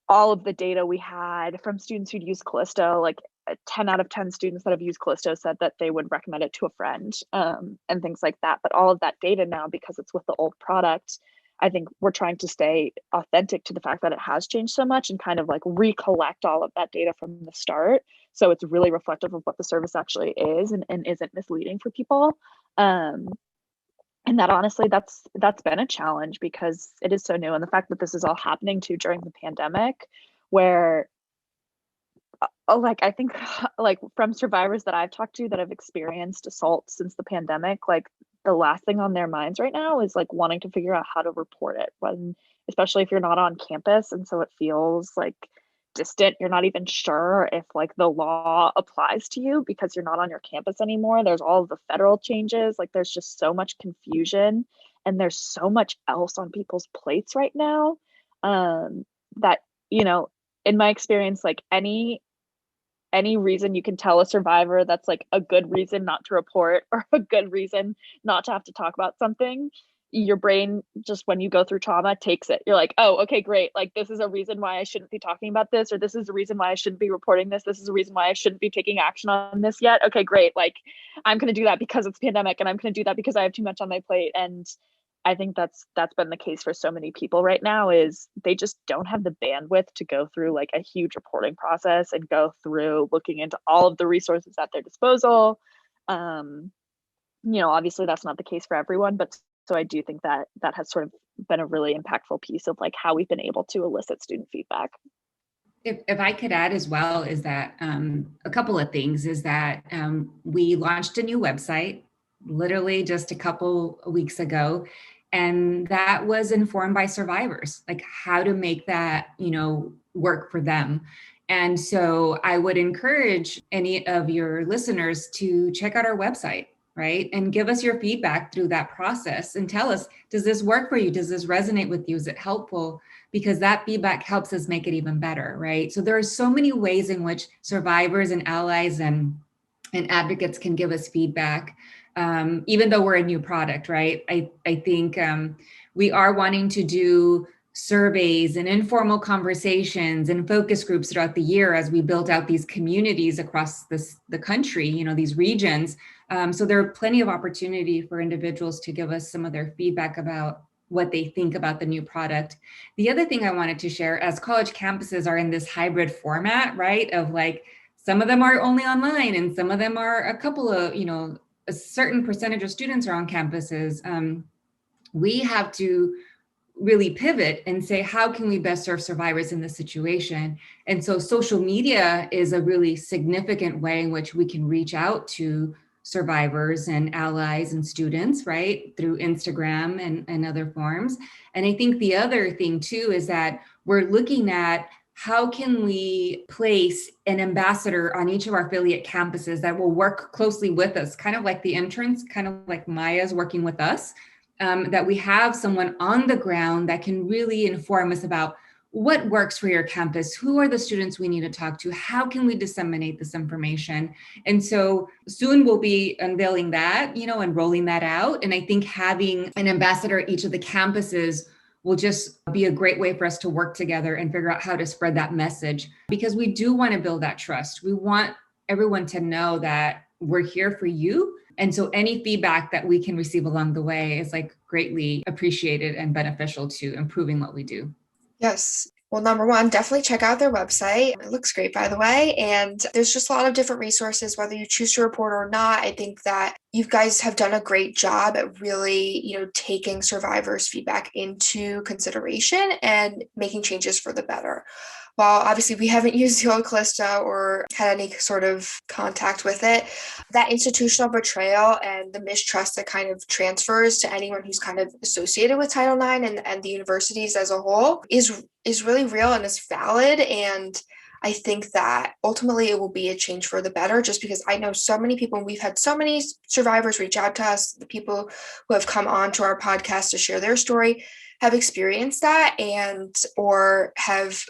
all of the data we had from students who'd used Callisto, like 10 out of 10 students that have used Callisto said that they would recommend it to a friend, and things like that. But all of that data now, because it's with the old product, I think we're trying to stay authentic to the fact that it has changed so much and kind of like recollect all of that data from the start. So it's really reflective of what the service actually is and isn't misleading for people. And that honestly, that's been a challenge because it is so new. And the fact that this is all happening too during the pandemic, where like I think like from survivors that I've talked to that have experienced assault since the pandemic, like the last thing on their minds right now is like wanting to figure out how to report it, when especially if you're not on campus and so it feels like distant. You're not even sure if like the law applies to you because you're not on your campus anymore. There's all of the federal changes, like there's just so much confusion and there's so much else on people's plates right now, that, you know, in my experience, like any reason you can tell a survivor that's like a good reason not to report or a good reason not to have to talk about something, your brain just when you go through trauma takes it. You're like, oh, okay, great, like this is a reason why I shouldn't be talking about this, or this is a reason why I shouldn't be reporting this, this is a reason why I shouldn't be taking action on this yet. Okay, great, like I'm going to do that because it's pandemic, and I'm going to do that because I have too much on my plate. And I think that's been the case for so many people right now, is they just don't have the bandwidth to go through like a huge reporting process and go through looking into all of the resources at their disposal. You know, obviously that's not the case for everyone, but so I do think that has sort of been a really impactful piece of like how we've been able to elicit student feedback. If I could add as well, is that a couple of things is that we launched a new website literally just a couple of weeks ago, and that was informed by survivors, like how to make that, you know, work for them. And so I would encourage any of your listeners to check out our website, right? And give us your feedback through that process and tell us, does this work for you? Does this resonate with you? Is it helpful? Because that feedback helps us make it even better, right? So there are so many ways in which survivors and allies and advocates can give us feedback. even though we're a new product, right? I think we are wanting to do surveys and informal conversations and focus groups throughout the year as we build out these communities across the country, these regions. So there are plenty of opportunity for individuals to give us some of their feedback about what they think about the new product. The other thing I wanted to share, as college campuses are in this hybrid format, right, of like, some of them are only online and some of them are a couple of, a certain percentage of students are on campuses. We have to really pivot and say, how can we best serve survivors in this situation? And so social media is a really significant way in which we can reach out to survivors and allies and students, right, through Instagram and other forms. And I think the other thing too is that we're looking at how can we place an ambassador on each of our affiliate campuses that will work closely with us, kind of like the interns, kind of like Maya's working with us, that we have someone on the ground that can really inform us about what works for your campus, who are the students we need to talk to, how can we disseminate this information. And so soon we'll be unveiling that, and rolling that out. And I think having an ambassador at each of the campuses will just be a great way for us to work together and figure out how to spread that message, because we do want to build that trust. We want everyone to know that we're here for you. And so any feedback that we can receive along the way is like greatly appreciated and beneficial to improving what we do. Yes. Well, number one, definitely check out their website. It looks great, by the way. And there's just a lot of different resources, whether you choose to report or not. I think that you guys have done a great job at really, taking survivors' feedback into consideration and making changes for the better. While obviously we haven't used the old Callisto or had any sort of contact with it, that institutional betrayal and the mistrust that kind of transfers to anyone who's kind of associated with Title IX and the universities as a whole is really real and is valid. And I think that ultimately it will be a change for the better, just because I know so many people, and we've had so many survivors reach out to us, the people who have come on to our podcast to share their story have experienced that or have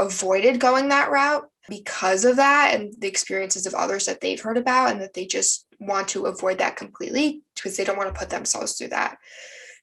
avoided going that route because of that and the experiences of others that they've heard about, and that they just want to avoid that completely because they don't want to put themselves through that.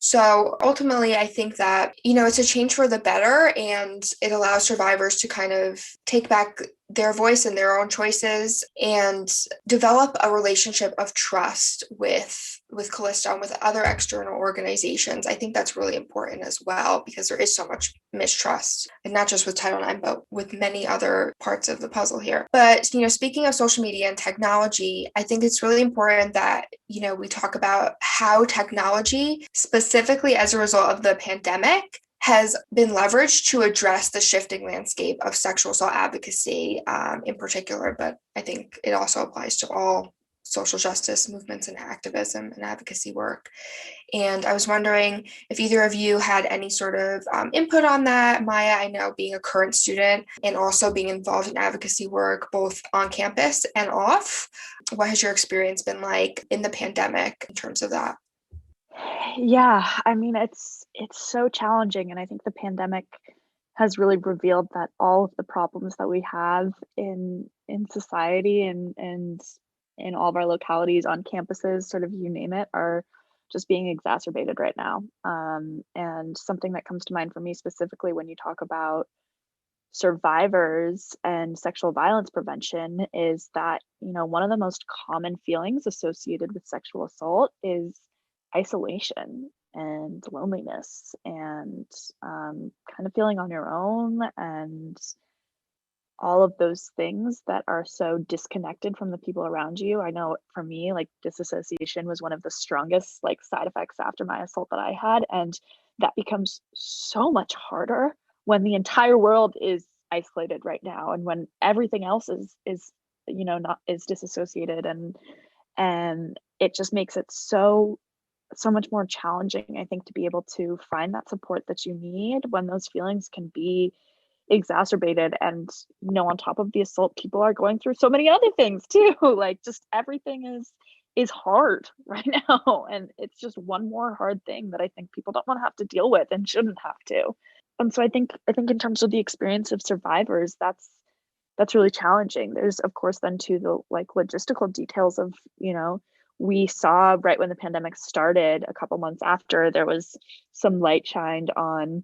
So ultimately, I think that, it's a change for the better, and it allows survivors to kind of take back their voice and their own choices and develop a relationship of trust with Callisto and with other external organizations. I think that's really important as well, because there is so much mistrust, and not just with Title IX, but with many other parts of the puzzle here. But, speaking of social media and technology, I think it's really important that, we talk about how technology, specifically as a result of the pandemic, has been leveraged to address the shifting landscape of sexual assault advocacy in particular, but I think it also applies to all social justice movements and activism and advocacy work. And I was wondering if either of you had any sort of input on that. Maya, I know, being a current student and also being involved in advocacy work, both on campus and off, what has your experience been like in the pandemic in terms of that? Yeah, I mean, it's so challenging. And I think the pandemic has really revealed that all of the problems that we have in society and in all of our localities, on campuses, sort of you name it, are just being exacerbated right now. And something that comes to mind for me specifically when you talk about survivors and sexual violence prevention is that, one of the most common feelings associated with sexual assault is isolation and loneliness and kind of feeling on your own, and all of those things that are so disconnected from the people around you. I know for me, like, disassociation was one of the strongest side effects after my assault that I had, and that becomes so much harder when the entire world is isolated right now, and when everything else is not is disassociated, and it just makes it so much more challenging, I think, to be able to find that support that you need when those feelings can be exacerbated. And on top of the assault, people are going through so many other things too. Just everything is hard right now, and it's just one more hard thing that I think people don't want to have to deal with and shouldn't have to. And so I think in terms of the experience of survivors, that's really challenging. There's, of course, then too, the logistical details of we saw right when the pandemic started, a couple months after, there was some light shined on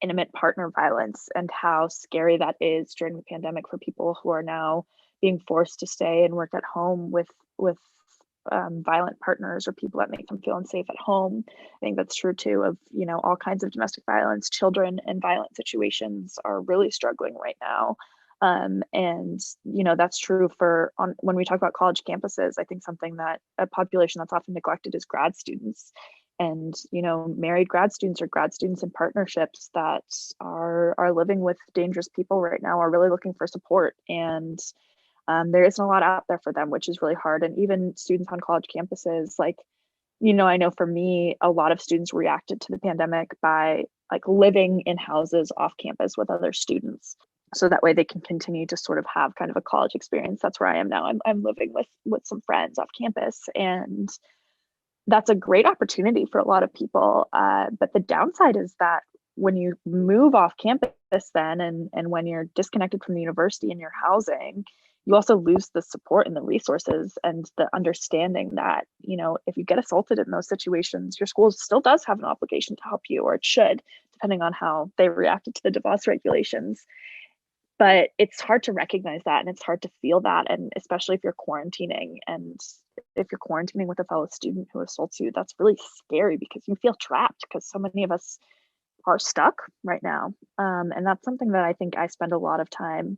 intimate partner violence and how scary that is during the pandemic for people who are now being forced to stay and work at home with violent partners or people that make them feel unsafe at home. I think that's true too of, all kinds of domestic violence. Children in violent situations are really struggling right now. And that's true when we talk about college campuses. I think something that a population that's often neglected is grad students. And married grad students or grad students in partnerships that are living with dangerous people right now are really looking for support. And there isn't a lot out there for them, which is really hard. And even students on college campuses, like, I know for me, a lot of students reacted to the pandemic by like living in houses off campus with other students. So that way they can continue to sort of have kind of a college experience. That's where I am now. I'm living with some friends off campus, and that's a great opportunity for a lot of people. But the downside is that when you move off campus then, and when you're disconnected from the university and your housing, you also lose the support and the resources and the understanding that, if you get assaulted in those situations, your school still does have an obligation to help you, or it should, depending on how they reacted to the DeVos regulations. But it's hard to recognize that, and it's hard to feel that. And especially if you're quarantining, and if you're quarantining with a fellow student who assaults you, that's really scary because you feel trapped, because so many of us are stuck right now. And that's something that I think I spend a lot of time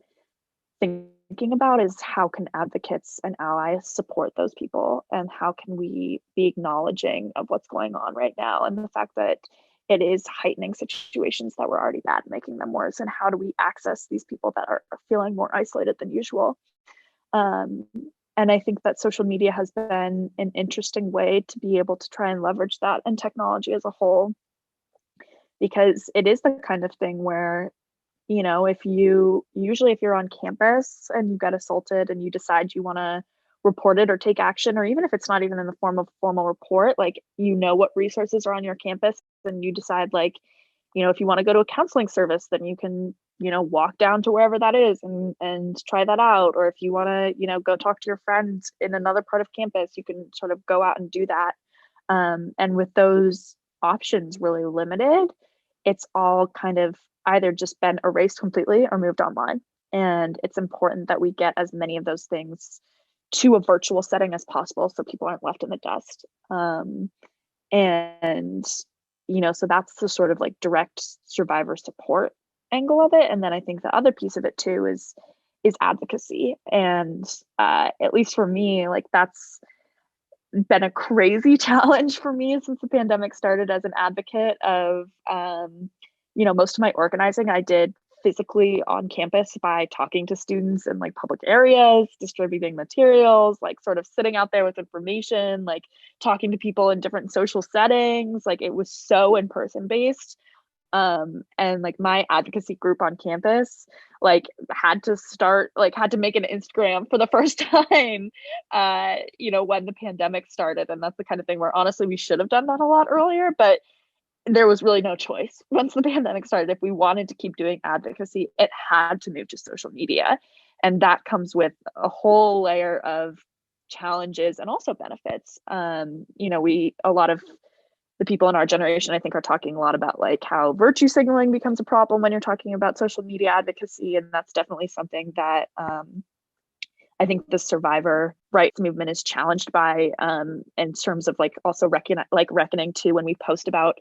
thinking about, is how can advocates and allies support those people, and how can we be acknowledging of what's going on right now, and the fact that it is heightening situations that were already bad, making them worse, and how do we access these people that are feeling more isolated than usual. And I think that social media has been an interesting way to be able to try and leverage that, and technology as a whole, because it is the kind of thing where, if you're on campus and you get assaulted and you decide you want to report it or take action, or even if it's not even in the form of a formal report, like, what resources are on your campus, and you decide, like, if you want to go to a counseling service, then you can, walk down to wherever that is and try that out. Or if you want to, go talk to your friends in another part of campus, you can sort of go out and do that. And with those options really limited, it's all kind of either just been erased completely or moved online. And it's important that we get as many of those things to a virtual setting as possible, so people aren't left in the dust. And so that's the sort of like direct survivor support angle of it. And then I think the other piece of it too is advocacy. And at least for me, like, that's been a crazy challenge for me since the pandemic started, as an advocate of most of my organizing I did physically on campus by talking to students in like public areas, distributing materials, like sort of sitting out there with information, like talking to people in different social settings. Like, it was so in-person based. And like my advocacy group on campus, like, had to make an Instagram for the first time, when the pandemic started. And that's the kind of thing where honestly we should have done that a lot earlier, but there was really no choice. Once the pandemic started, if we wanted to keep doing advocacy, it had to move to social media. And that comes with a whole layer of challenges and also benefits. A lot of the people in our generation, I think, are talking a lot about like how virtue signaling becomes a problem when you're talking about social media advocacy. And that's definitely something that I think the survivor rights movement is challenged by, in terms of like also reckoning too, when we post about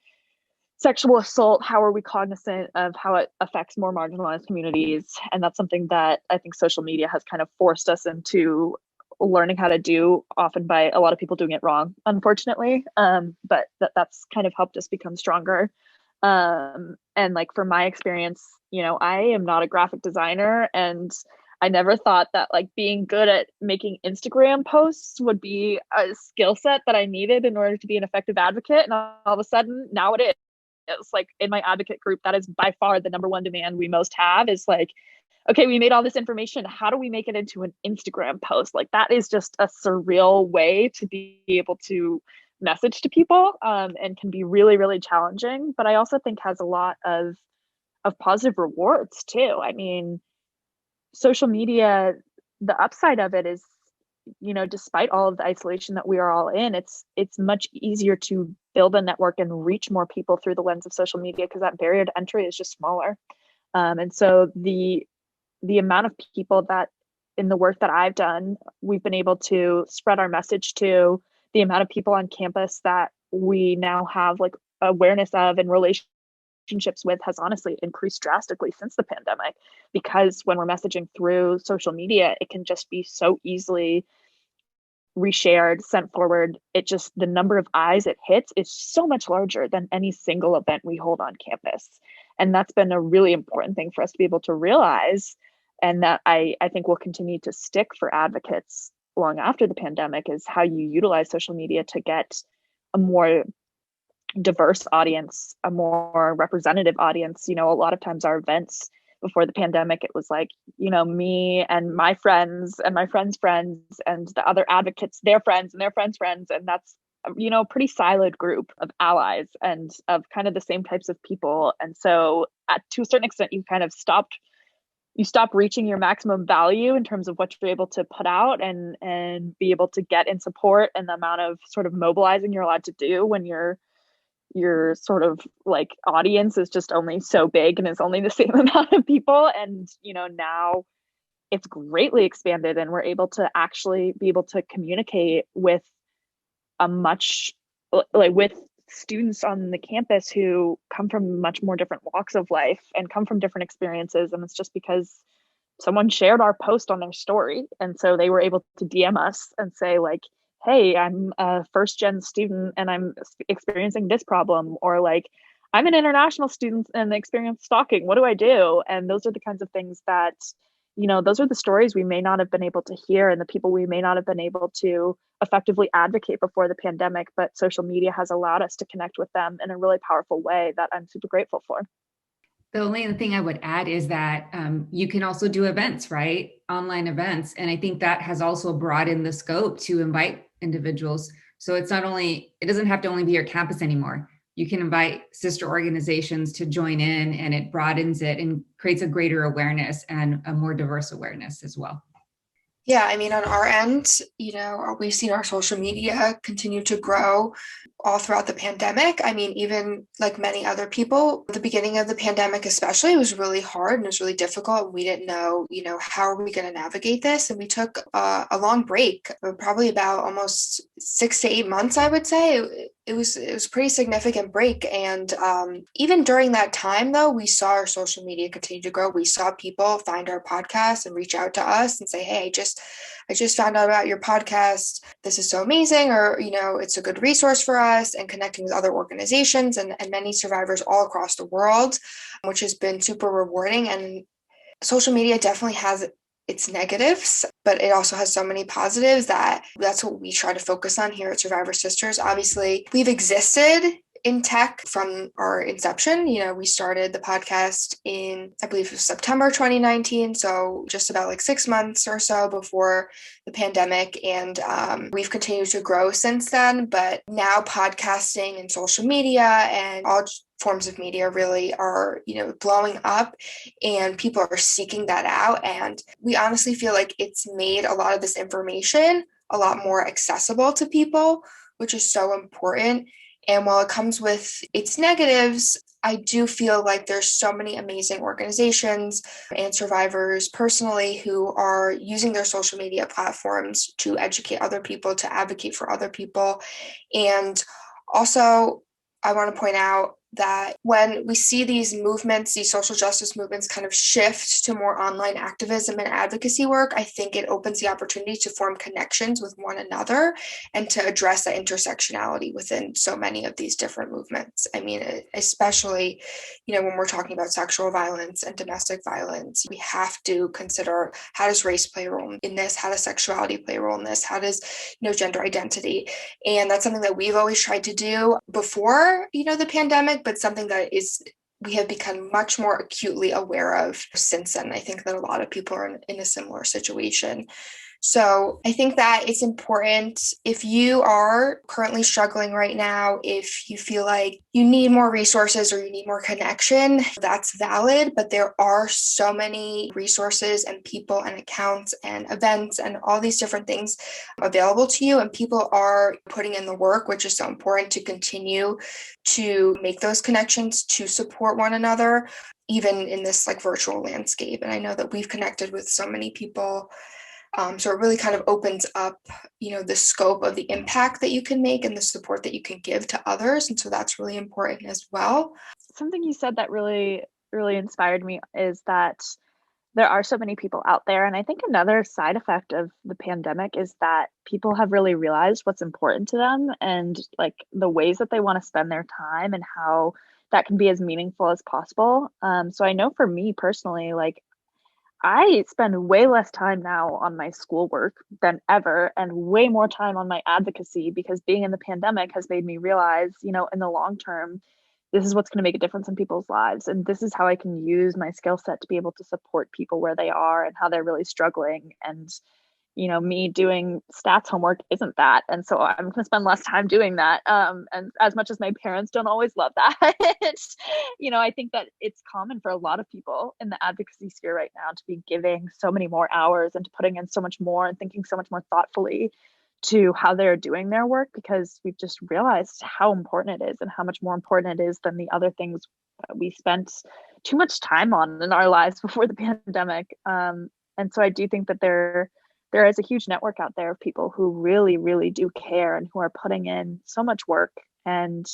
sexual assault, how are we cognizant of how it affects more marginalized communities? And that's something that I think social media has kind of forced us into learning how to do, often by a lot of people doing it wrong, unfortunately. But that's kind of helped us become stronger. And like, from my experience, I am not a graphic designer, and I never thought that like being good at making Instagram posts would be a skill set that I needed in order to be an effective advocate. And all of a sudden now it is. It's like, in my advocate group, that is by far the number one demand we most have, is like, okay, we made all this information, how do we make it into an Instagram post? Like, that is just a surreal way to be able to message to people, and can be really, really challenging, but I also think has a lot of positive rewards too. I mean, social media, the upside of it is despite all of the isolation that we are all in, it's much easier to build a network and reach more people through the lens of social media, because that barrier to entry is just smaller. And so the amount of people that in the work that I've done, we've been able to spread our message to, the amount of people on campus that we now have like awareness of and relationships with has honestly increased drastically since the pandemic, because when we're messaging through social media, it can just be so easily reshared, sent forward. It just, the number of eyes it hits is so much larger than any single event we hold on campus. And that's been a really important thing for us to be able to realize, and that I think will continue to stick for advocates long after the pandemic, is how you utilize social media to get a more diverse audience, a more representative audience. A lot of times our events before the pandemic, it was like, me and my friends and my friends' friends and the other advocates, their friends and their friends' friends. And that's, a pretty siloed group of allies and of kind of the same types of people. And so to a certain extent, you stop reaching your maximum value in terms of what you're able to put out and be able to get in support, and the amount of sort of mobilizing you're allowed to do when your sort of like audience is just only so big and is only the same amount of people. And now it's greatly expanded, and we're able to actually be able to communicate with with students on the campus who come from much more different walks of life and come from different experiences. And it's just because someone shared our post on their story, and so they were able to DM us and say like, hey, I'm a first gen student and I'm experiencing this problem, or like, I'm an international student and experience stalking, what do I do? And those are the kinds of things that, those are the stories we may not have been able to hear, and the people we may not have been able to effectively advocate before the pandemic, but social media has allowed us to connect with them in a really powerful way that I'm super grateful for. The only thing I would add is that you can also do events, right? Online events. And I think that has also broadened the scope to invite individuals. So it doesn't have to only be your campus anymore. You can invite sister organizations to join in, and it broadens it and creates a greater awareness and a more diverse awareness as well. Yeah, I mean, on our end, we've seen our social media continue to grow all throughout the pandemic. I mean, even like many other people, the beginning of the pandemic especially was really hard and it was really difficult. We didn't know, how are we going to navigate this? And we took a long break, probably about almost 6 to 8 months, I would say. It was a pretty significant break. And even during that time, though, we saw our social media continue to grow. We saw people find our podcast and reach out to us and say, hey, I just found out about your podcast. This is so amazing. Or, it's a good resource for us, and connecting with other organizations and many survivors all across the world, which has been super rewarding. And social media definitely has its negatives, but it also has so many positives that's what we try to focus on here at Survivor Sisters. Obviously, we've existed in tech from our inception. We started the podcast in, I believe it was September 2019. So just about like 6 months or so before the pandemic. And we've continued to grow since then. But now podcasting and social media and all forms of media really are, blowing up, and people are seeking that out. And we honestly feel like it's made a lot of this information a lot more accessible to people, which is so important. And while it comes with its negatives, I do feel like there's so many amazing organizations and survivors personally who are using their social media platforms to educate other people, to advocate for other people. And also, I want to point out that when we see these movements, these social justice movements kind of shift to more online activism and advocacy work, I think it opens the opportunity to form connections with one another and to address the intersectionality within so many of these different movements. I mean, especially, when we're talking about sexual violence and domestic violence, we have to consider, how does race play a role in this? How does sexuality play a role in this? How does, gender identity? And that's something that we've always tried to do before, the pandemic, but something that we have become much more acutely aware of since then. I think that a lot of people are in a similar situation. So I think that it's important if you are currently struggling right now, if you feel like you need more resources or you need more connection, that's valid. But there are so many resources and people and accounts and events and all these different things available to you. And people are putting in the work, which is so important to continue to make those connections, to support one another, even in this like virtual landscape. And I know that we've connected with so many people. So it really kind of opens up, the scope of the impact that you can make and the support that you can give to others. And so that's really important as well. Something you said that really, really inspired me is that there are so many people out there. And I think another side effect of the pandemic is that people have really realized what's important to them and like the ways that they want to spend their time and how that can be as meaningful as possible. So I know for me personally, like I spend way less time now on my schoolwork than ever and way more time on my advocacy because being in the pandemic has made me realize, in the long term, this is what's going to make a difference in people's lives. And this is how I can use my skill set to be able to support people where they are and how they're really struggling. And me doing stats homework isn't that. And so I'm going to spend less time doing that. And as much as my parents don't always love that, I think that it's common for a lot of people in the advocacy sphere right now to be giving so many more hours and to putting in so much more and thinking so much more thoughtfully to how they're doing their work because we've just realized how important it is and how much more important it is than the other things that we spent too much time on in our lives before the pandemic. And so I do think that there is a huge network out there of people who really, really do care and who are putting in so much work and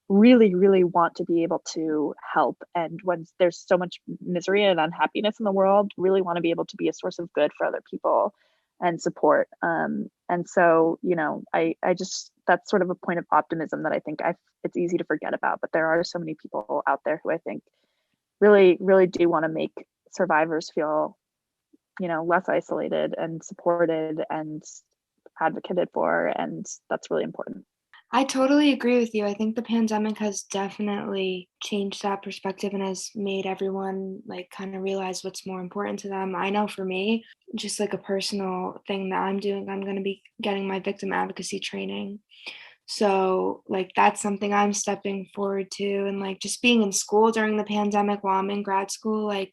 really, really want to be able to help. And when there's so much misery and unhappiness in the world, really want to be able to be a source of good for other people and support. And so, I just, that's sort of a point of optimism that I think it's easy to forget about, but there are so many people out there who I think really, really do want to make survivors feel less isolated and supported and advocated for. And that's really important. I totally agree with you. I think the pandemic has definitely changed that perspective and has made everyone like kind of realize what's more important to them. I know for me, just like a personal thing that I'm doing, I'm going to be getting my victim advocacy training. So like that's something I'm stepping forward to. And like just being in school during the pandemic while I'm in grad school, like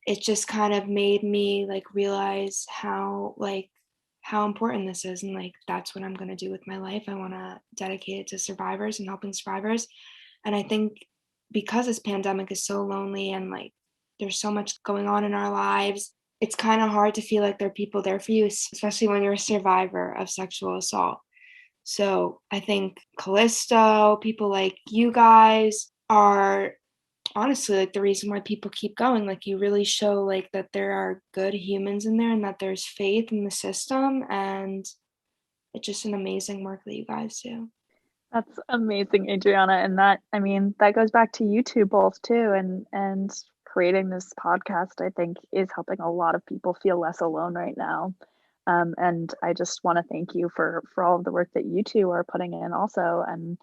it just kind of made me like realize how important this is, and like that's what I'm going to do with my life. I want to dedicate it to survivors and helping survivors. And I think because this pandemic is so lonely and like there's so much going on in our lives, it's kind of hard to feel like there are people there for you, especially when you're a survivor of sexual assault. So I think Callisto, people like you guys are honestly like the reason why people keep going. Like you really show like that there are good humans in there and that there's faith in the system, and it's just an amazing work that you guys do. That's amazing, Adriana. And that goes back to you two both too. And creating this podcast, I think, is helping a lot of people feel less alone right now. And I just want to thank you for all of the work that you two are putting in also. And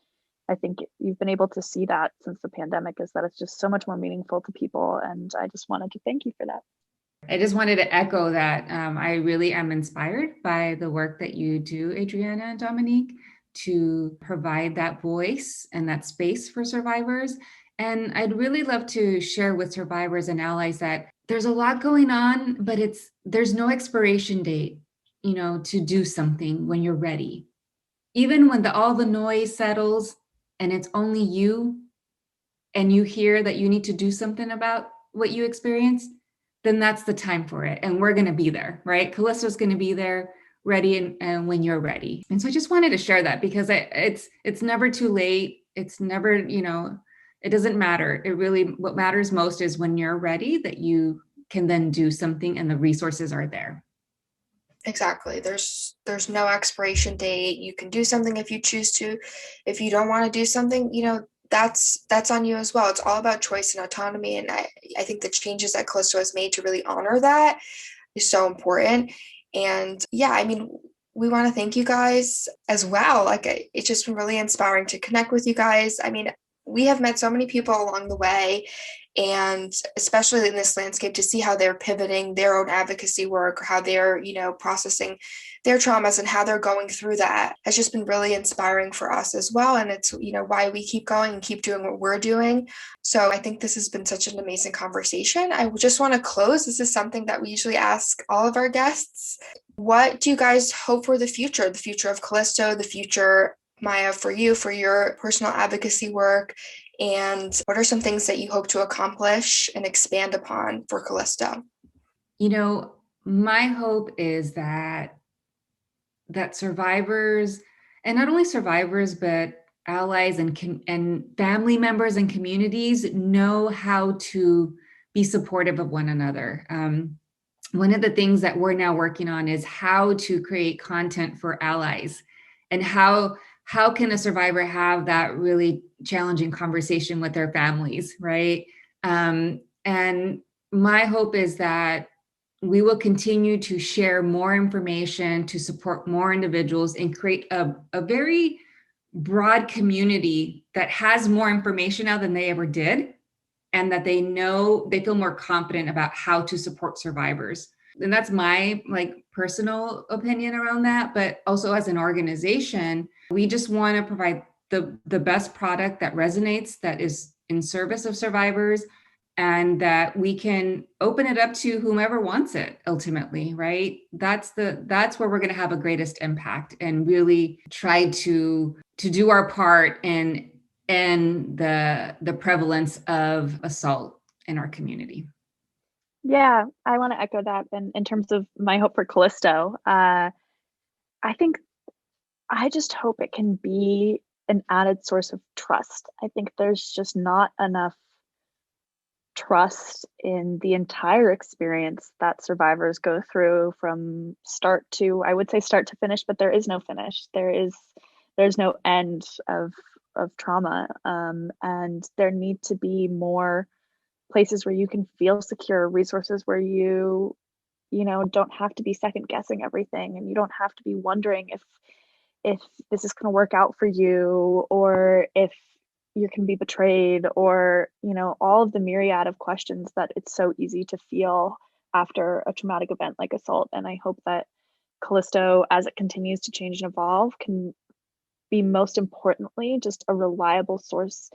I think you've been able to see that since the pandemic is that it's just so much more meaningful to people. And I just wanted to thank you for that. I just wanted to echo that. I really am inspired by the work that you do, Adriana and Dominique, to provide that voice and that space for survivors. And I'd really love to share with survivors and allies that there's a lot going on, but there's no expiration date, to do something when you're ready. Even when all the noise settles and it's only you and you hear that you need to do something about what you experienced, then that's the time for it. And we're going to be there, right? Callisto's going to be there ready and when you're ready. And so I just wanted to share that because it's never too late. It's never, it doesn't matter. What matters most is when you're ready that you can then do something and the resources are there. Exactly. There's no expiration date. You can do something if you choose to. If you don't want to do something, that's on you as well. It's all about choice and autonomy. And I think the changes that Callisto has made to really honor that is so important. And yeah, we want to thank you guys as well. Like it's just been really inspiring to connect with you guys. we have met so many people along the way, and especially in this landscape, to see how they're pivoting their own advocacy work, or how they're, processing their traumas and how they're going through that has just been really inspiring for us as well. And it's, why we keep going and keep doing what we're doing. So I think this has been such an amazing conversation. I just want to close. This is something that we usually ask all of our guests. What do you guys hope for the future of Callisto, the future, Maya, for you, for your personal advocacy work? And what are some things that you hope to accomplish and expand upon for Callisto? My hope is that survivors, and not only survivors, but allies and family members and communities, know how to be supportive of one another. One of the things that we're now working on is how to create content for allies, and how can a survivor have that really challenging conversation with their families, right? And my hope is that we will continue to share more information to support more individuals and create a very broad community that has more information now than they ever did, and that they feel more confident about how to support survivors. And that's my personal opinion around that. But also as an organization, we just want to provide the best product that resonates, that is in service of survivors, and that we can open it up to whomever wants it ultimately, right? That's where we're going to have a greatest impact, and really try to do our part in the prevalence of assault in our community. Yeah, I want to echo that. And in terms of my hope for Callisto, I think I just hope it can be an added source of trust. I think there's just not enough trust in the entire experience that survivors go through from start to, I would say start to finish, but there is no finish. There's no end of trauma. And there need to be more places where you can feel secure, resources where you don't have to be second guessing everything, and you don't have to be wondering if this is going to work out for you, or if you can be betrayed, or all of the myriad of questions that it's so easy to feel after a traumatic event like assault. And I hope that Callisto, as it continues to change and evolve, can be, most importantly, just a reliable source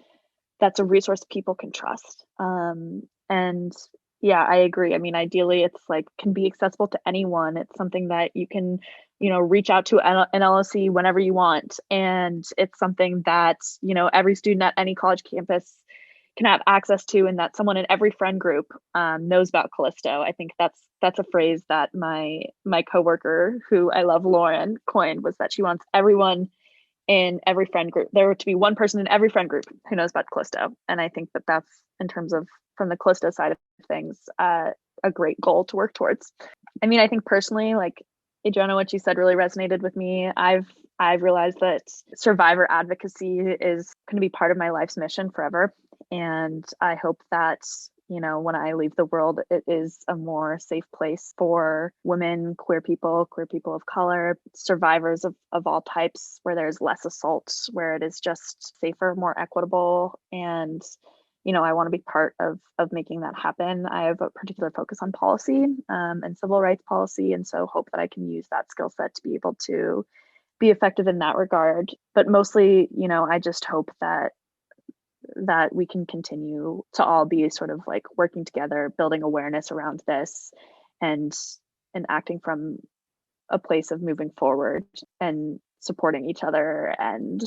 that's a resource people can trust. And yeah, I agree. I mean, ideally, it's can be accessible to anyone. It's something that you can, reach out to an LLC whenever you want. And it's something that, every student at any college campus can have access to, and that someone in every friend group knows about Callisto. I think that's a phrase that my coworker, who I love, Lauren, coined, was that she wants everyone in every friend group, there to be one person in every friend group who knows about Callisto. And I think that that's, in terms of from the Callisto side of things, a great goal to work towards. I mean, I think personally, Adriana, what you said really resonated with me. I've realized that survivor advocacy is going to be part of my life's mission forever. And I hope that, when I leave the world, it is a more safe place for women, queer people of color, survivors of all types, where there's less assault, where it is just safer, more equitable. And I want to be part of making that happen. I have a particular focus on policy and civil rights policy, and so hope that I can use that skill set to be able to be effective in that regard. But mostly, I just hope that we can continue to all be sort of working together, building awareness around this, and acting from a place of moving forward and supporting each other, and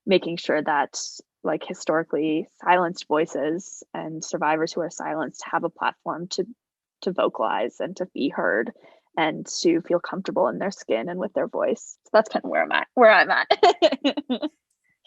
making sure that historically silenced voices and survivors who are silenced have a platform to vocalize and to be heard and to feel comfortable in their skin and with their voice. So that's kind of where I'm at.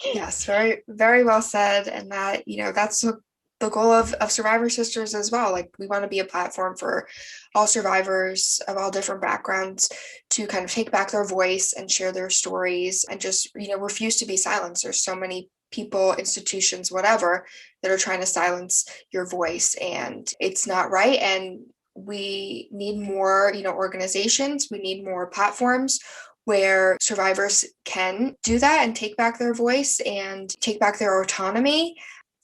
Yes, very, very well said. And that, that's the goal of Survivor Sisters as well. We want to be a platform for all survivors of all different backgrounds to kind of take back their voice and share their stories, and just, refuse to be silenced. There's so many people, institutions, whatever, that are trying to silence your voice, and it's not right. And we need more, organizations. We need more platforms where survivors can do that and take back their voice and take back their autonomy.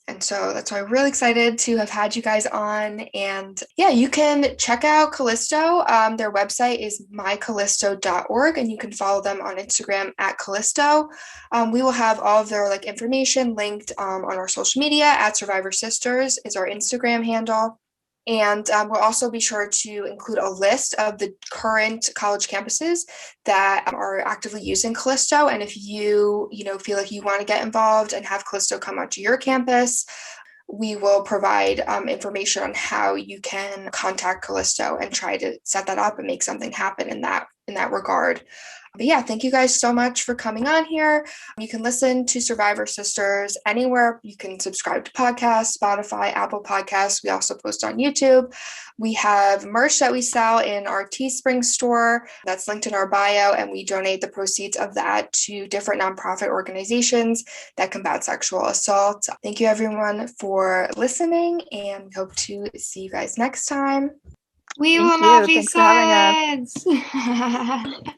And so that's why I'm really excited to have had you guys on. And yeah, you can check out Callisto. Their website is mycallisto.org, and you can follow them on Instagram at Callisto. We will have all of their information linked on our social media at Survivor Sisters is our Instagram handle. And we'll also be sure to include a list of the current college campuses that are actively using Callisto. And if you feel like you want to get involved and have Callisto come onto your campus, we will provide information on how you can contact Callisto and try to set that up and make something happen in that regard. But yeah, thank you guys so much for coming on here. You can listen to Survivor Sisters anywhere. You can subscribe to podcasts, Spotify, Apple Podcasts. We also post on YouTube. We have merch that we sell in our Teespring store that's linked in our bio, and we donate the proceeds of that to different nonprofit organizations that combat sexual assault. Thank you everyone for listening, and we hope to see you guys next time. We Thank will you. not be Thanks for having us. silenced.